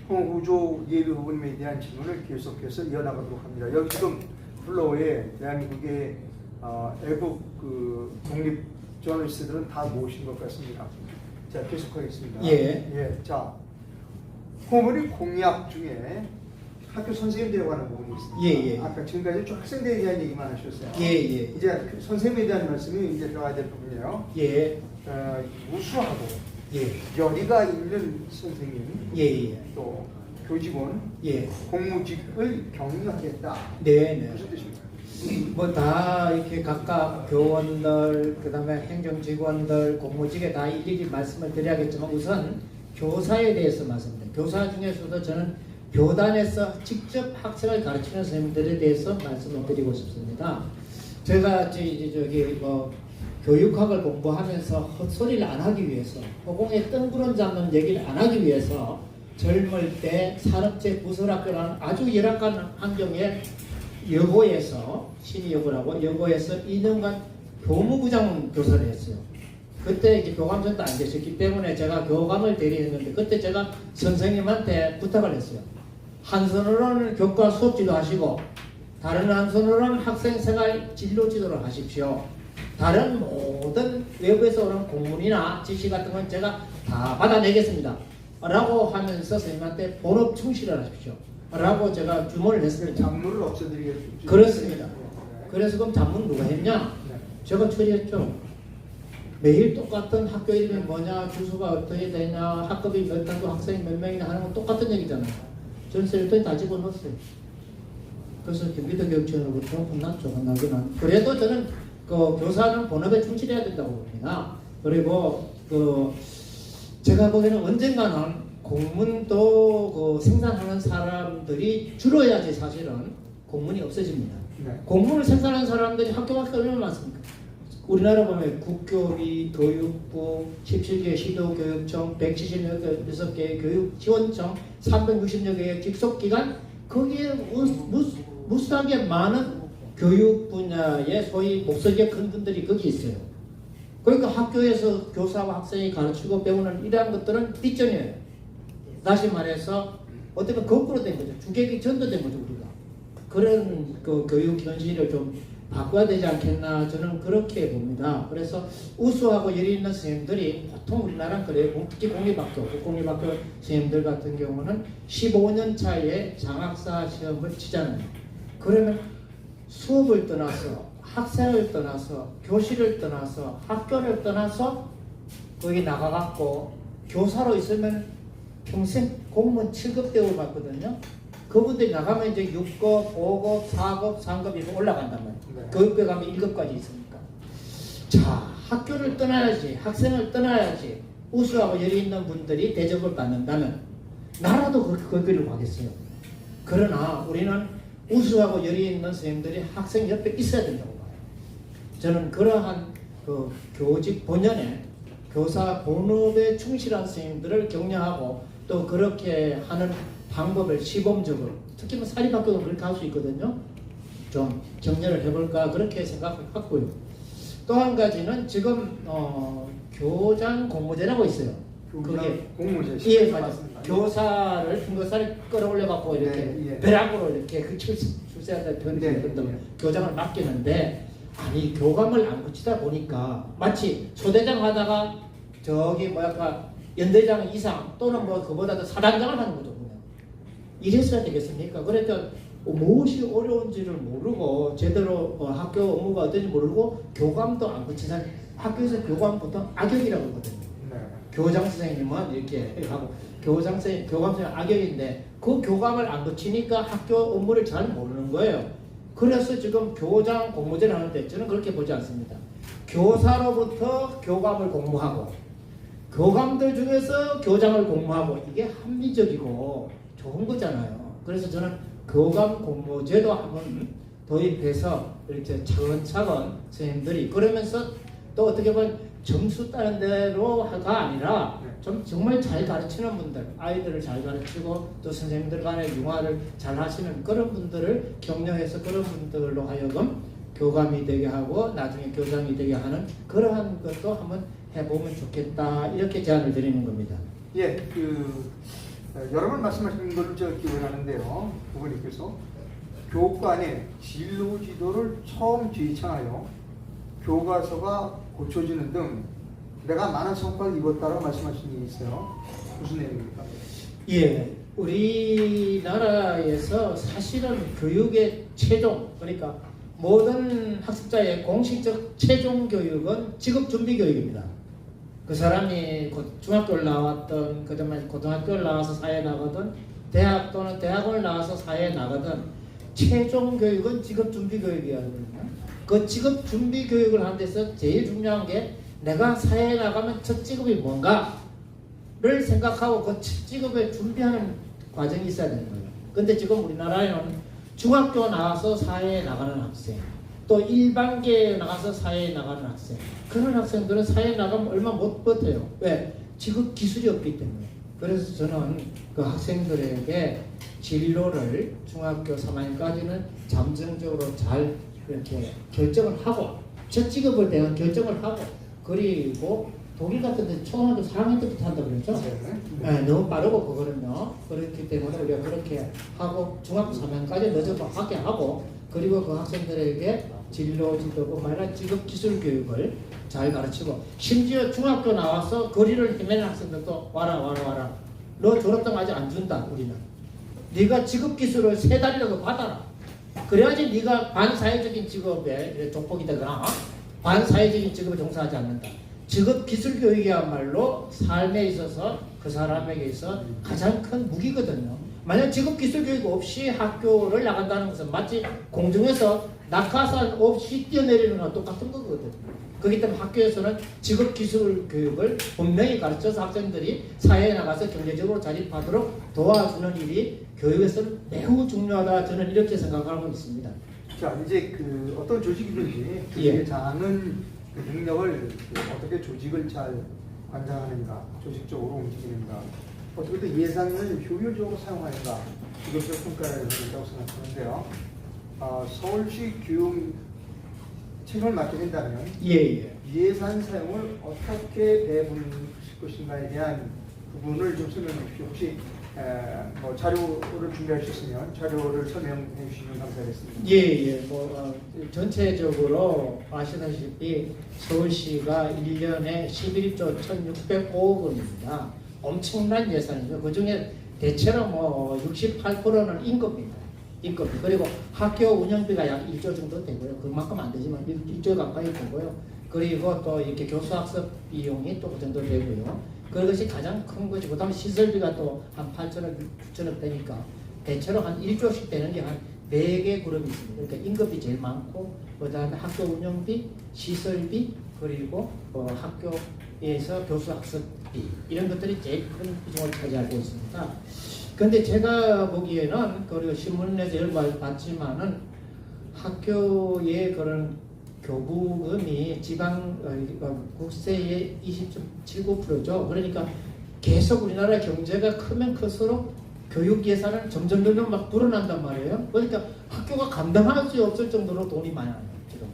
홍후조 예비후보님에 대한 질문을 계속해서 이어나가도록 합니다. 여기 지금 플로어에 대한민국의 애국 독립 저널리스트들은 다 모신 것 같습니다. 자, 계속하겠습니다. 예. 자, 홍후보님 공약 중에 학교 선생님들에 관한 부분이 있습니다. 예. 아까 지금까지 좀 학생들에 대한 얘기만 하셨어요. 예. 이제 선생님에 대한 말씀이 이제 들어가야 될 부분이에요. 예. 우수하고 예. 열의가 있는 선생님, 예. 또 교직원, 예. 공무직을 격려하겠다. 네. 무슨 뜻입니까? 뭐 다 이렇게 각각 교원들, 그다음에 행정직원들, 공무직에 다 일일이 말씀을 드려야겠지만 우선 교사에 대해서 말씀드립니다. 교사 중에서도 저는 교단에서 직접 학생을 가르치는 선생님들에 대해서 말씀을 드리고 싶습니다. 제가 저기 교육학을 공부하면서 헛소리를 안 하기 위해서 허공에 뜬구름 잡는 얘기를 안 하기 위해서 젊을 때 산업체 부설학교라는 아주 열악한 환경에 여고에서 신의여고라고 여고에서 2년간 교무부장 교사를 했어요. 그때 이제 교감선도 안 계셨기 때문에 제가 교감을 대리했는데 그때 제가 선생님한테 부탁을 했어요. 한 손으로는 교과 수업 지도하시고 다른 한 손으로는 학생생활 진로 지도를 하십시오. 다른 모든 외부에서 오는 공문이나 지시 같은 건 제가 다 받아내겠습니다. 라고 하면서 선생님한테 본업 충실을 하십시오. 라고 제가 주문을 했습니다. 작물을 없애드리겠습니다. 그렇습니다. 그래서 그럼 잡문 누가 했냐? 제가 처리했죠. 매일 똑같은 학교 이름이 뭐냐, 주소가 어떻게 되냐, 학급이 몇 단도 학생이 몇 명이나 하는 건 똑같은 얘기잖아요. 저는 셀토에 다 집어넣었어요. 그래서 경기도 교육청으로부터 혼났죠. 혼나기는. 그래도 저는 그 교사는 본업에 충실해야 된다고 봅니다. 그리고 그 제가 보기에는 언젠가는 공문도 그 생산하는 사람들이 줄어야지 사실은 공문이 없어집니다. 네. 공문을 생산하는 사람들이 학교 밖에 얼마나 많습니까? 우리나라 보면 국교비, 교육부, 17개 시도교육청, 176개 교육지원청, 360여 개의 직속기관, 거기에 무수하게 많은 교육 분야의 소위 목소리가 큰 분들이 거기 있어요. 그러니까 학교에서 교사와 학생이 가르치고 배우는 이러한 것들은 뒷전이에요. 다시 말해서 어떻게 거꾸로 된 거죠. 주객이 전도된 거죠, 우리가. 그런 그 교육 현실을 좀 바꿔야 되지 않겠나 저는 그렇게 봅니다. 그래서 우수하고 열의 있는 선생님들이 보통 우리나라는 그래요. 특히 공립학교, 국공립학교 선생님들 같은 경우는 15년 차에 장학사 시험을 치잖아요. 그러면 수업을 떠나서 학생을 떠나서 교실을 떠나서 학교를 떠나서 거기 나가갖고 교사로 있으면 평생 공무원 7급 대우를 받거든요. 그분들이 나가면 이제 6급, 5급, 4급, 3급 이렇게 올라간단 말이에요. 네. 교육부에 가면 1급까지 있으니까. 자, 학교를 떠나야지, 학생을 떠나야지 우수하고 열의 있는 분들이 대접을 받는다면 나라도 그 길을 가겠어요. 그러나 우리는 우수하고 열의 있는 선생님들이 학생 옆에 있어야 된다고 봐요. 저는 그러한 그 교직 본연의 교사 본업에 충실한 선생님들을 격려하고 또 그렇게 하는 방법을 시범적으로 특히 뭐 사립학교도 그렇게 할 수 있거든요. 좀 격려를 해볼까 그렇게 생각했고요. 또 한 가지는 지금 교장 공모제라고 있어요. 그게 공모제. 예, 맞습니다. 교사를 중교사를 끌어올려 갖고 이렇게 네, 예. 벼락으로 이렇게 그 출세한다 네, 변경 예. 교장을 맡기는데 아니 교감을 안 붙이다 보니까 마치 소대장 하다가 저기 뭐랄까 연대장 이상 또는 뭐 그보다도 사단장을 하는 거죠. 그냥. 이랬어야 되겠습니까? 그러니까 무엇이 어려운지를 모르고 제대로 학교 업무가 어떤지 모르고 교감도 안 붙이는 학교에서 교감 보통 악역이라고 하거든요. 네. 교장 선생님은 이렇게 하고 교장 선생님, 교감 선생님 악역인데 그 교감을 안 붙이니까 학교 업무를 잘 모르는 거예요. 그래서 지금 교장 공모제를 하는데 저는 그렇게 보지 않습니다. 교사로부터 교감을 공모하고 교감들 중에서 교장을 공모하고 이게 합리적이고 좋은 거잖아요. 그래서 저는 교감 공모제도 한번 도입해서 이렇게 차근차근 선생님들이 그러면서 또 어떻게 보면 점수 따는 대로가 아니라 좀 정말 잘 가르치는 분들, 아이들을 잘 가르치고 또 선생님들 간의 융화를 잘 하시는 그런 분들을 격려해서 그런 분들로 하여금 교감이 되게 하고 나중에 교장이 되게 하는 그러한 것도 한번 해보면 좋겠다 이렇게 제안을 드리는 겁니다. 예, 여러 번 말씀하신 걸 제가 기억하는데요. 부모님께서 교육관의 진로 지도를 처음 제시하여 교과서가 고쳐지는 등 내가 많은 성과를 입었다고 말씀하신 게 있어요. 무슨 내용입니까? 예, 우리나라에서 사실은 교육의 최종, 그러니까 모든 학습자의 공식적 최종 교육은 직업 준비 교육입니다. 그 사람이 중학교를 나왔던, 그다음에 고등학교를 나와서 사회에 나가든, 대학 또는 대학원을 나와서 사회에 나가든, 최종 교육은 직업 준비 교육이거든요. 그 직업 준비 교육을 하는 데서 제일 중요한 게 내가 사회에 나가면 첫 직업이 뭔가를 생각하고 그 첫 직업에 준비하는 과정이 있어야 되는 거예요. 근데 지금 우리나라에는 중학교 나와서 사회에 나가는 학생, 또 일반계에 나가서 사회에 나가는 학생, 그런 학생들은 사회에 나가면 얼마 못 버텨요. 왜? 직업 기술이 없기 때문에. 그래서 저는 그 학생들에게 진로를 중학교 3학년까지는 잠정적으로 잘 이렇게 결정을 하고 첫 직업을 대한 결정을 하고 그리고 독일 같은 데 초등학교 4학년 때부터 한다고 그랬죠? 네, 너무 빠르고 그거는요. 그렇기 때문에 우리가 그렇게 하고 중학교 3학년까지 늦어도 하게 하고 그리고 그 학생들에게 진로 지도뿐만 아니라 직업 기술 교육을 잘 가르치고 심지어 중학교 나와서 거리를 헤매는 학생들도 와라 너 졸업장 아직 안 준다 우리는 네가 직업 기술을 3달이라도 받아라 그래야지 네가 반사회적인 직업에 족복이 되거나 반사회적인 직업에 종사하지 않는다. 직업 기술 교육이야말로 삶에 있어서 그 사람에게 있어 가장 큰 무기거든요. 만약 직업기술교육 없이 학교를 나간다는 것은 마치 공중에서 낙하산 없이 뛰어내리는 거랑 똑같은 거거든요. 그렇기 때문에 학교에서는 직업기술교육을 분명히 가르쳐서 학생들이 사회에 나가서 경제적으로 자립하도록 도와주는 일이 교육에서는 매우 중요하다, 저는 이렇게 생각하고 있습니다. 자, 이제 그 어떤 조직이든지 예. 조직의 작은 그 능력을 어떻게 조직을 잘 관장하는가, 조직적으로 움직이는가, 어떻게 또 예산을 효율적으로 사용하는가, 이것을 평가를 해야 된다고 생각하는데요. 서울시 교육 책임을 맡게 된다면 예. 예산 사용을 어떻게 배분하실 것인가에 대한 부분을 좀 설명해 주십시오. 혹시 뭐 자료를 준비하셨으면 자료를 설명해 주시면 감사하겠습니다. 예. 전체적으로 아시다시피 서울시가 1년에 11조 1,605억 원입니다. 엄청난 예산이죠. 그 중에 대체로 68%는 임금입니다. 임금. 그리고 학교 운영비가 약 1조 정도 되고요. 그만큼 안 되지만 1조 가까이 되고요. 그리고 또 이렇게 교수학습 비용이 또 그 정도 되고요. 그것이 가장 큰 거죠. 그 다음에 시설비가 또 한 8천억, 9천억 되니까 대체로 한 1조씩 되는 게 한 4개 그룹이 있습니다. 그러니까 임금비 제일 많고, 그 다음에 학교 운영비, 시설비, 그리고 학교에서 교수학습비, 이런 것들이 제일 큰 비중을 차지하고 있습니다. 근데 제가 보기에는, 그리고 신문에서 여러 봤지만은 학교의 그런 교부금이 지방 국세의 20.79%죠. 그러니까 계속 우리나라 경제가 크면 클수록 교육 예산은 점점 막 불어난단 말이에요. 그러니까 학교가 감당할 수 없을 정도로 돈이 많아요, 지금.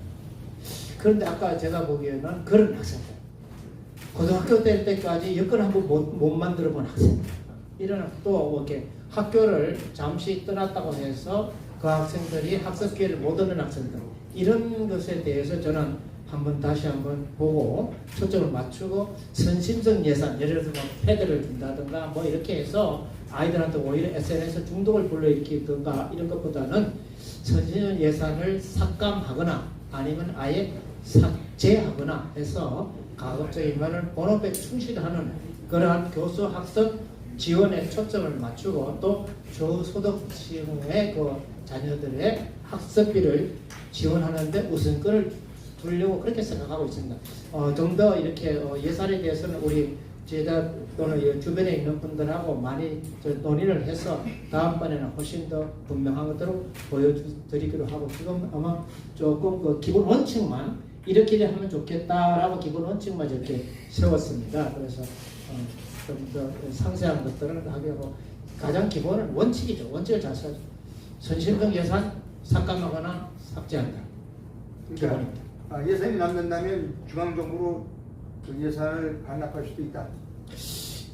그런데 아까 제가 보기에는 그런 학생들, 고등학교 될 때까지 여건 한번 못 만들어 본 학생들, 이런 또 이렇게 학교를 잠시 떠났다고 해서 그 학생들이 학습 기회를 못 얻는 학생들, 이런 것에 대해서 저는 다시 한번 보고 초점을 맞추고 선심성 예산, 예를 들어서 패드를 준다든가 이렇게 해서 아이들한테 오히려 SNS 중독을 불러일으키든가 이런 것보다는 선심성 예산을 삭감하거나 아니면 아예 삭제하거나 해서 가급적이면 본업에 충실하는 그러한 교수 학습 지원에 초점을 맞추고 또 저소득층의 그 자녀들의 학습비를 지원하는데 우선권을 두려고 그렇게 생각하고 있습니다. 좀 더 이렇게 예산에 대해서는 우리 제자 또는 주변에 있는 분들하고 많이 논의를 해서 다음번에는 훨씬 더 분명한 것대로 보여드리기로 하고, 지금 아마 조금 그 기본 원칙만 이렇게 하면 좋겠다라고 기본 원칙만 이렇게 세웠습니다. 그래서 좀 더 상세한 것들은 하고, 가장 기본은 원칙이죠. 원칙을 잘 써야죠. 선심성 예산 삭감하거나 삭제한다. 기본입니다. 예산이 남는다면 중앙정부로 그 예산을 반납할 수도 있다.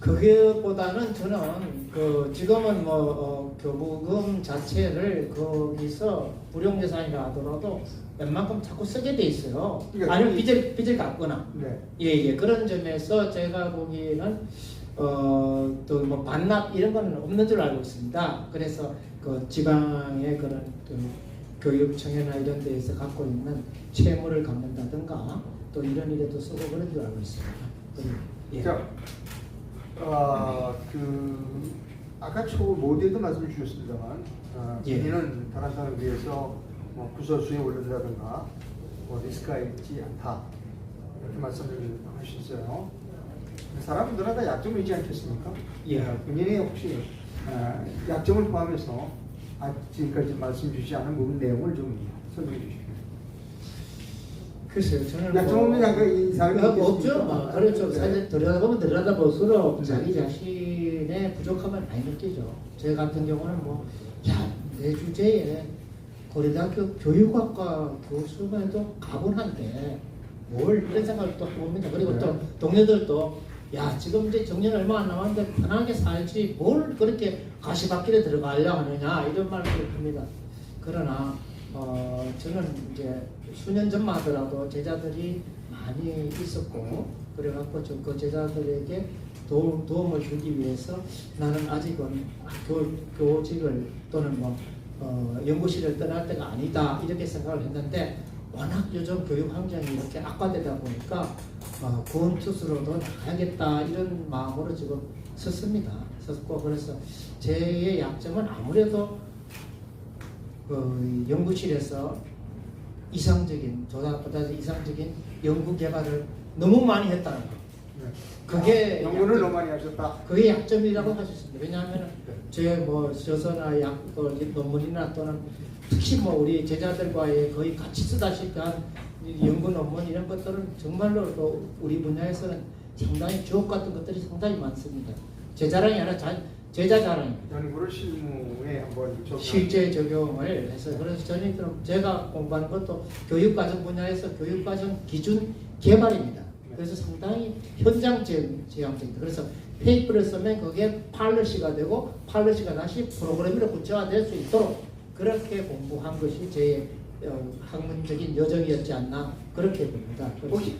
그게보다는 저는 지금은 교부금 자체를 거기서 불용 예산이라 하더라도 웬만큼 자꾸 쓰게 돼 있어요. 그러니까 아니면 빚을 갚거나. 네. 예. 그런 점에서 제가 보기에는 또 반납 이런 건 없는 줄 알고 있습니다. 그래서 그 지방의 그런 교육청이나 이런 데에서 갖고 있는 채무를 갚는다든가 또 이런 일에도 쓰고 그런 줄 알고 있습니다. 예. 자, 아까 모두에도 말씀을 주셨습니다만, 예. 본인은 다른 사람에 비해서 구설수에 올른다든가 리스크가 있지 않다, 이렇게 말씀을 하셨어요. 사람들마다 약점이 있지 않겠습니까? 예. 본인이 혹시 약점을 포함해서 지금까지 말씀 주시지 않은 부분 내용을 좀 설명해 주십시오. 글쎄요, 저는 약점 없는 약간 인상이 없죠. 그렇죠. 네. 사실 들여다볼수록 자기 자신의 부족함을 많이 느끼죠. 제 같은 경우는 내 주제에 고려대학교 교육학과 교수만 해도 가분한데 뭘 이런 생각을 또 해봅니다. 그리고 네. 또 동료들도 지금 이제 정년 얼마 안 남았는데 편하게 살지 뭘 그렇게 가시밭길에 들어가려 하느냐 이런 말을 합니다. 그러나 저는 이제 수년 전만 하더라도 제자들이 많이 있었고 그래갖고 그 제자들에게 도움을 주기 위해서 나는 아직은 교직을 또는 연구실을 떠날 때가 아니다 이렇게 생각을 했는데 워낙 요즘 교육 환경이 이렇게 악화되다 보니까 구원 투수로도 나가야겠다 이런 마음으로 지금 섰습니다. 섰고 그래서 제의 약점은 아무래도 그 연구실에서 이상적인 조사보다 이상적인 연구 개발을 너무 많이 했다는 거. 네. 그게 연구를 약점. 너무 많이 하셨다. 그게 약점이라고 할 수 있습니다. 왜냐하면 제뭐 저서나 논문이나 또는 특히 뭐 우리 제자들과의 거의 같이 쓰다시피 한 연구 논문 이런 것들은 정말로 또 우리 분야에서는 상당히 주옥 같은 것들이 상당히 많습니다. 제 자랑이 아니라 제자 자랑입니다. 연구를 실무에 한번 적용. 실제 적용을 해서 그래서 저는 그럼 제가 공부하는 것도 교육과정 분야에서 교육과정 기준 개발입니다. 그래서 상당히 현장 지향적입니다. 그래서 페이퍼를 쓰면 그게 팔러시가 되고 팔러시가 다시 프로그램으로 구체화될 수 있도록 그렇게 공부한 것이 제 학문적인 여정이었지 않나 그렇게 봅니다. 혹시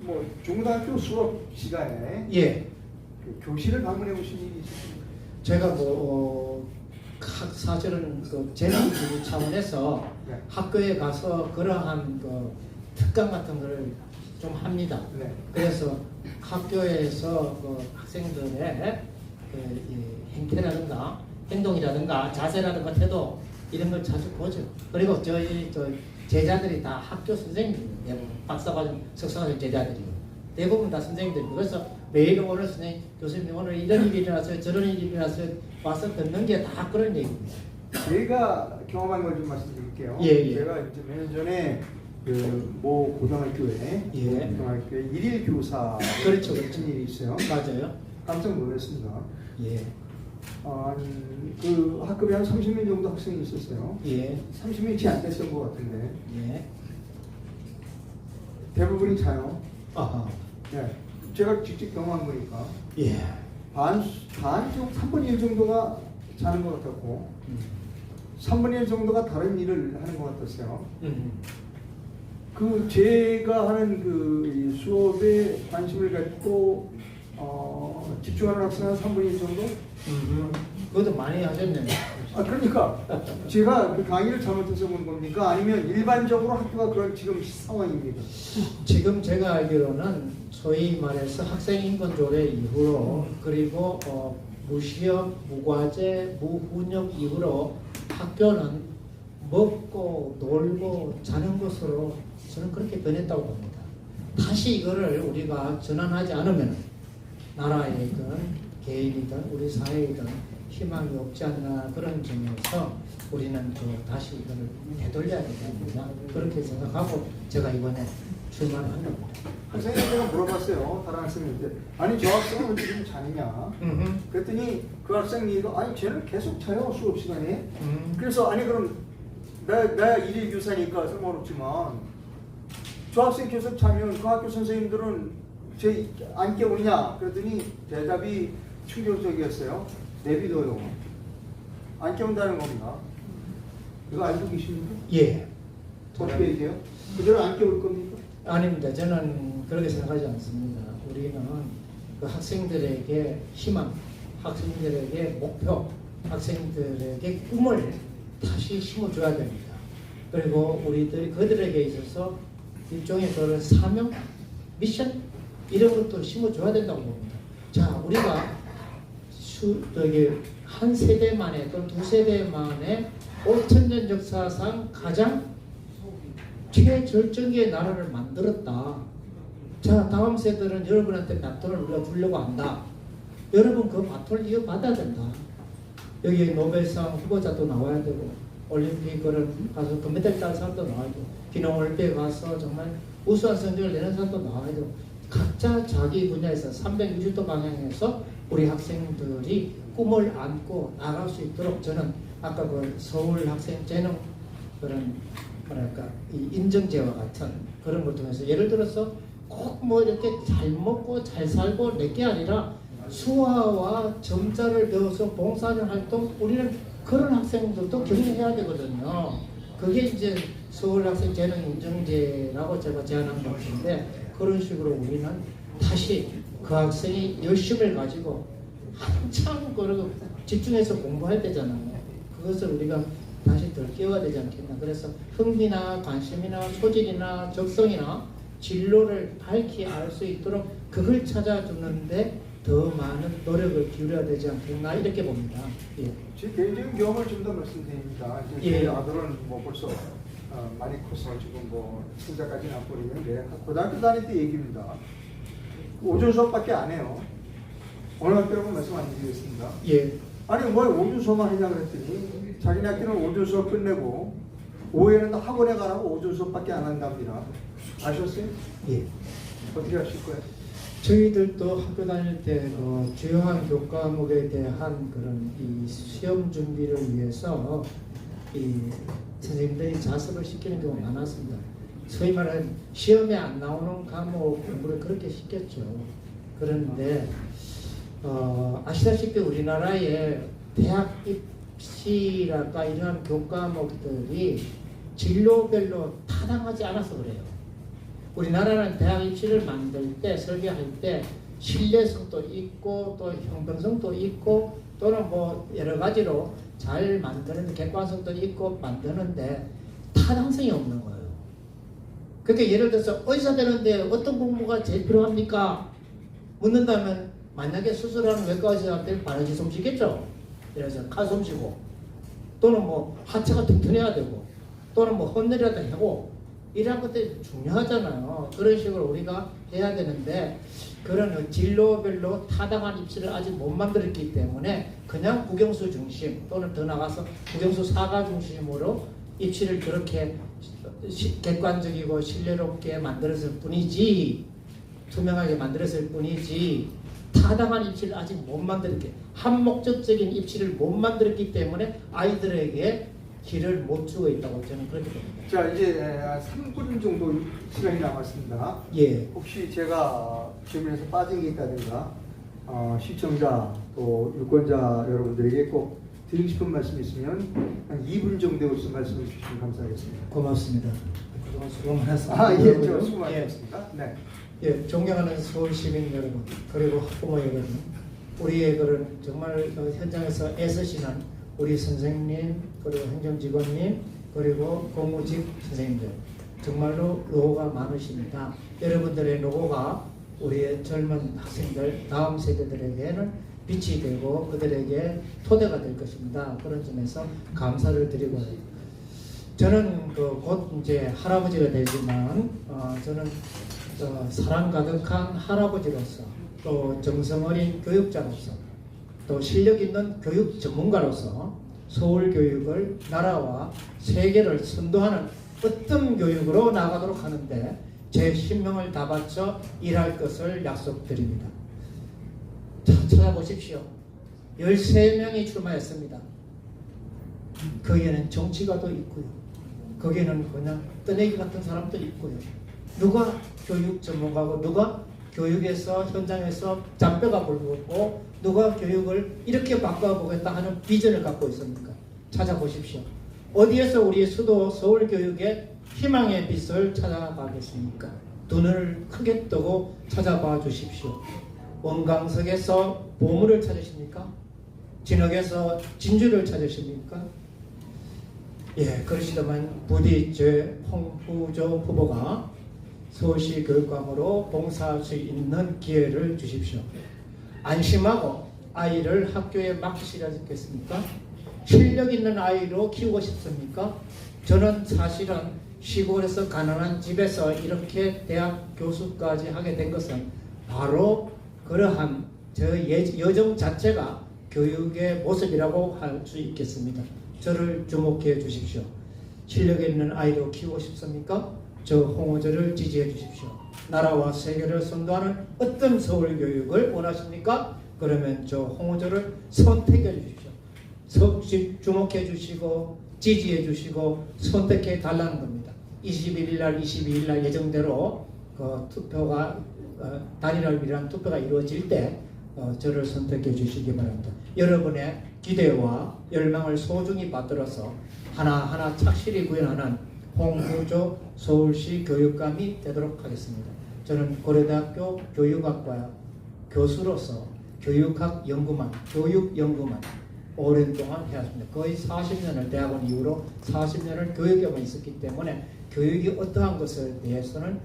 뭐 중고등학교 수업 시간에 예, 그 교실을 방문해 보신 일이 있으십니까? 제가 사실은 그 재능기부 차원에서 네. 학교에 가서 그러한 그 특강 같은 거를 좀 합니다. 네. 그래서 학교에서 그 학생들의 그 행태라든가 행동이라든가 자세라든가 태도 이런 걸 자주 보죠. 그리고 저희 제자들이 다 학교 선생님입니다. 대부분 박사과정, 석사과정 제자들이요. 대부분 다 선생님들이고 그래서 매일 오늘 선생님, 교수님 오늘 이런 일이 일어났어요. 저런 일이 일어났어요. 와서 듣는 게 다 그런 얘기입니다. 제가 경험한 걸 좀 말씀드릴게요. 예. 제가 이제 몇 년 전에 모 고등학교에 예. 고등학교에 일일 교사 그렇죠. 같은 일이 있어요. 맞아요. 깜짝 놀랐습니다. 예. 그 학급에 한 30명 정도 학생이 있었어요. 예. 30명이 채 안 됐던 것 같은데 예. 대부분이 자요. 아하. 예. 제가 직접 경험한 거니까 예. 반 중 3분의 1 정도가 자는 것 같았고 3분의 1 정도가 다른 일을 하는 것 같았어요. 그 제가 하는 이 수업에 관심을 갖고 집중하는 학생은 3분의 1 정도? 그것도 많이 하셨네요. 그러니까 제가 그 강의를 잘못해서 본 겁니까? 아니면 일반적으로 학교가 그런 지금 상황입니까? 지금 제가 알기로는 소위 말해서 학생 인권 조례 이후로 그리고 무시험, 무과제, 무훈육 이후로 학교는 먹고 놀고 자는 것으로 저는 그렇게 변했다고 봅니다. 다시 이거를 우리가 전환하지 않으면 나라이든 개인이든 우리 사회이든 희망이 없지 않나 그런 점에서 우리는 다시 이거를 되돌려야 된다 그렇게 생각하고 제가 이번에 출마를 한 겁니다. 학생한테 제가 물어봤어요. 다른 학생한테. 아니 저 학생은 왜 지금 자느냐. 그랬더니 그 학생이 아니 쟤는 계속 자요 수업 시간에. 그래서 아니 그럼 나 일일 교사니까 상관없지만 저 학생 계속 자면 그 학교 선생님들은 쟤 안 깨우냐. 그랬더니 대답이 충격적이었어요. 내비둬요. 안 깨운다는 겁니다. 이거 알고 계십니까? 예. 어떻게 얘기해요? 그대로 안 깨울 겁니까? 아닙니다. 저는 그렇게 생각하지 않습니다. 우리는 그 학생들에게 희망, 학생들에게 목표, 학생들에게 꿈을 다시 심어줘야 됩니다. 그리고 우리들이 그들에게 있어서 일종의 그런 사명, 미션 이런 것도 심어줘야 된다고 봅니다. 자, 우리가 한 세대 만에 또는 두 세대 만에 5천년 역사상 가장 최절정의 나라를 만들었다. 자, 다음 세대는 여러분한테 바톤을 우리가 주려고 한다. 여러분 그 바톤을 이어받아야 된다. 여기 노벨상 후보자도 나와야 되고 올림픽 가서 금메달 따는 사람도 나와야 되고 비농올림픽에 가서 정말 우수한 성적을 내는 사람도 나와야 되고 각자 자기 분야에서 360도 방향에서 우리 학생들이 꿈을 안고 나갈 수 있도록 저는 아까 그 서울 학생 재능 그런 뭐랄까 이 인증제와 같은 그런 걸 통해서 예를 들어서 꼭 뭐 이렇게 잘 먹고 잘 살고 낼 게 아니라 수화와 점자를 배워서 봉사하는 활동 우리는 그런 학생들도 격려해야 되거든요. 그게 이제 서울 학생 재능 인증제라고 제가 제안한 것인데 그런 식으로 우리는 다시 그 학생이 열심을 가지고 한참 그러고 집중해서 공부할 때잖아요. 그것을 우리가 다시 덜 깨워야 되지 않겠나. 그래서 흥미나 관심이나 소질이나 적성이나 진로를 밝히 알 수 있도록 그걸 찾아주는데 더 많은 노력을 기울여야 되지 않겠나 이렇게 봅니다. 예. 제 개인적인 경험을 좀 더 말씀드립니다. 이제 예. 저희 아들은 뭐 벌써 많이 커서 지금 뭐 승자까지는 안 버리는데 고등학교 다닐 때 얘기입니다. 오전 수업밖에 안 해요. 어느 학교라고 말씀 안 드리겠습니다. 예. 아니 뭘 오전 수업만 하냐 그랬더니 자기네 학교는 오전 수업 끝내고 오후에는 학원에 가라고 오전 수업밖에 안 한답니다. 아셨어요? 예. 어떻게 하실 거예요? 저희들도 학교 다닐 때 주요한 교과목에 대한 그런 이 시험 준비를 위해서 이 선생님들이 자습을 시키는 경우가 많았습니다. 소위 말하는 시험에 안 나오는 과목 공부를 그렇게 시켰죠. 그런데 아시다시피 우리나라의 대학 입시랄까 이러한 교과목들이 진로별로 타당하지 않아서 그래요. 우리나라는 대학 입시를 만들 때 설계할 때 신뢰성도 있고 또 형평성도 있고 또는 뭐 여러 가지로 잘 만드는 객관성도 있고 만드는데 타당성이 없는 거예요. 그러니까 예를 들어서 의사 되는데 어떤 공부가 제일 필요합니까? 묻는다면 만약에 수술하는 외과 의사한테 바느질 솜씨겠죠. 예를 들어서 칼 솜씨고 또는 뭐 하체가 튼튼해야 되고 또는 뭐 헛내려야 하고 이런 것들이 중요하잖아요. 그런 식으로 우리가 해야 되는데 그런 진로별로 타당한 입시를 아직 못 만들었기 때문에 그냥 국영수 중심 또는 더 나가서 국영수 사과 중심으로 입시를 그렇게 객관적이고 신뢰롭게 만들었을 뿐이지 투명하게 만들었을 뿐이지 타당한 입시를 아직 못 만들었기 한목적적인 입시를 못 만들었기 때문에 아이들에게 길을 못 주고 있다고 저는 그렇게 봅니다. 자 이제 3분 정도 시간이 남았습니다. 예. 혹시 제가 질문에서 빠진 게 있다든가 시청자 또 유권자 여러분들에게 꼭 드리고 싶은 말씀 있으면 한 2분 정도의 말씀해 주시면 감사하겠습니다. 고맙습니다. 그동안 수고 많았습니다. 예, 저 수고 많으셨습니다. 네. 예, 존경하는 서울 시민 여러분, 그리고 학부모 여러분, 우리의 그런 정말 현장에서 애쓰시는 우리 선생님, 그리고 행정직원님, 그리고 공무직 선생님들, 정말로 노고가 많으십니다. 여러분들의 노고가 우리의 젊은 학생들, 다음 세대들에게는 빛이 되고 그들에게 토대가 될 것입니다. 그런 점에서 감사를 드리고 저는 곧 이제 할아버지가 되지만 저는 사랑 가득한 할아버지로서 또 정성 어린 교육자로서 또 실력 있는 교육 전문가로서 서울 교육을 나라와 세계를 선도하는 어떤 교육으로 나가도록 하는데 제 신명을 다 바쳐 일할 것을 약속드립니다. 찾아보십시오. 13명이 출마했습니다. 거기에는 정치가도 있고요. 거기에는 그냥 떠내기 같은 사람도 있고요. 누가 교육 전문가고 누가 교육에서 현장에서 잔뼈가 굵고 누가 교육을 이렇게 바꿔보겠다 하는 비전을 갖고 있습니까? 찾아보십시오. 어디에서 우리 수도 서울 교육의 희망의 빛을 찾아가겠습니까? 두 눈을 크게 뜨고 찾아봐 주십시오. 원광석에서 보물을 찾으십니까? 진흙에서 진주를 찾으십니까? 예, 그러시더만 부디 제 홍후조 후보가 서울시 교육감으로 봉사할 수 있는 기회를 주십시오. 안심하고 아이를 학교에 맡기시겠습니까? 실력 있는 아이로 키우고 싶습니까? 저는 사실은 시골에서 가난한 집에서 이렇게 대학 교수까지 하게 된 것은 바로 그러한 저 여정 자체가 교육의 모습이라고 할 수 있겠습니다. 저를 주목해 주십시오. 실력 있는 아이로 키우고 싶습니까? 저 홍우조를 지지해 주십시오. 나라와 세계를 선도하는 어떤 서울 교육을 원하십니까? 그러면 저 홍우조를 선택해 주십시오. 주목해 주시고 지지해 주시고 선택해 달라는 겁니다. 21일 날 22일 날 예정대로 투표가 단일화를 위한 투표가 이루어질 때 저를 선택해 주시기 바랍니다. 여러분의 기대와 열망을 소중히 받들어서 하나하나 착실히 구현하는 홍후조 서울시 교육감이 되도록 하겠습니다. 저는 고려대학교 교육학과 교수로서 교육학 연구만, 교육 연구만 오랜 동안 해왔습니다. 거의 40년을 대학원 이후로 40년을 교육에만 있었기 때문에 교육이 어떠한 것에 대해서는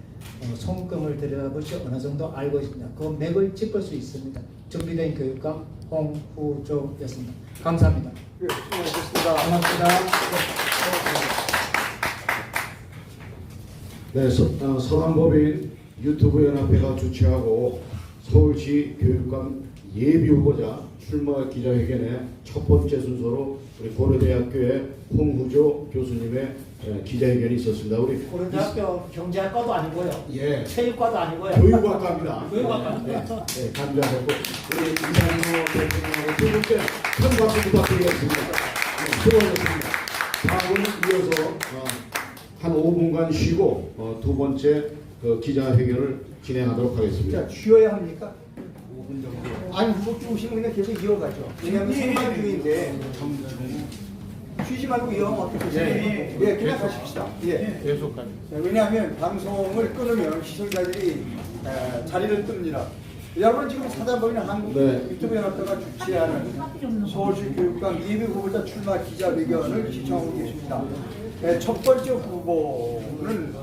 손금을 들여다보시 어느 정도 알고 있습니다. 그 맥을 짚을 수 있습니다. 준비된 교육감 홍후조였습니다. 감사합니다. 예, 수고하셨습니다. 고맙습니다. 네, 서강법인 유튜브 연합회가 주최하고 서울시 교육감 예비 후보자 출마 기자회견의 첫 번째 순서로 우리 고려대학교의 홍후조 교수님의 기자회견이 있었습니다. 우리 고려대학교 경제학과도 아니고요. 예, 체육과도 아니고요. 교육학과입니다. 교육학과입니다. 네, 감사하고 우리 이상호 대표님하고 두 번째 큰 박수 부탁드리겠습니다. 네, 수고하셨습니다. 다음은 이어서 한 5분간 쉬고 두 번째 기자회견을 진행하도록 하겠습니다. 자, 쉬어야 합니까? 5분 정도. 아니, 후보 주시면 그냥 계속 이어가죠. 왜냐하면 생방 중인데 쉬지 말고 이어가면 어떡하세요? 예, 그냥 가십시다. 예. 계속 가죠. 왜냐하면 방송을 끊으면 시청자들이 자리를 뜹니다. 여러분 지금 찾아보이는 한국 네. 유튜브 연합회가 주최하는 서울시 교육감 예비 후보자 출마 기자회견을 시청하고 계십니다. 첫 번째 후보는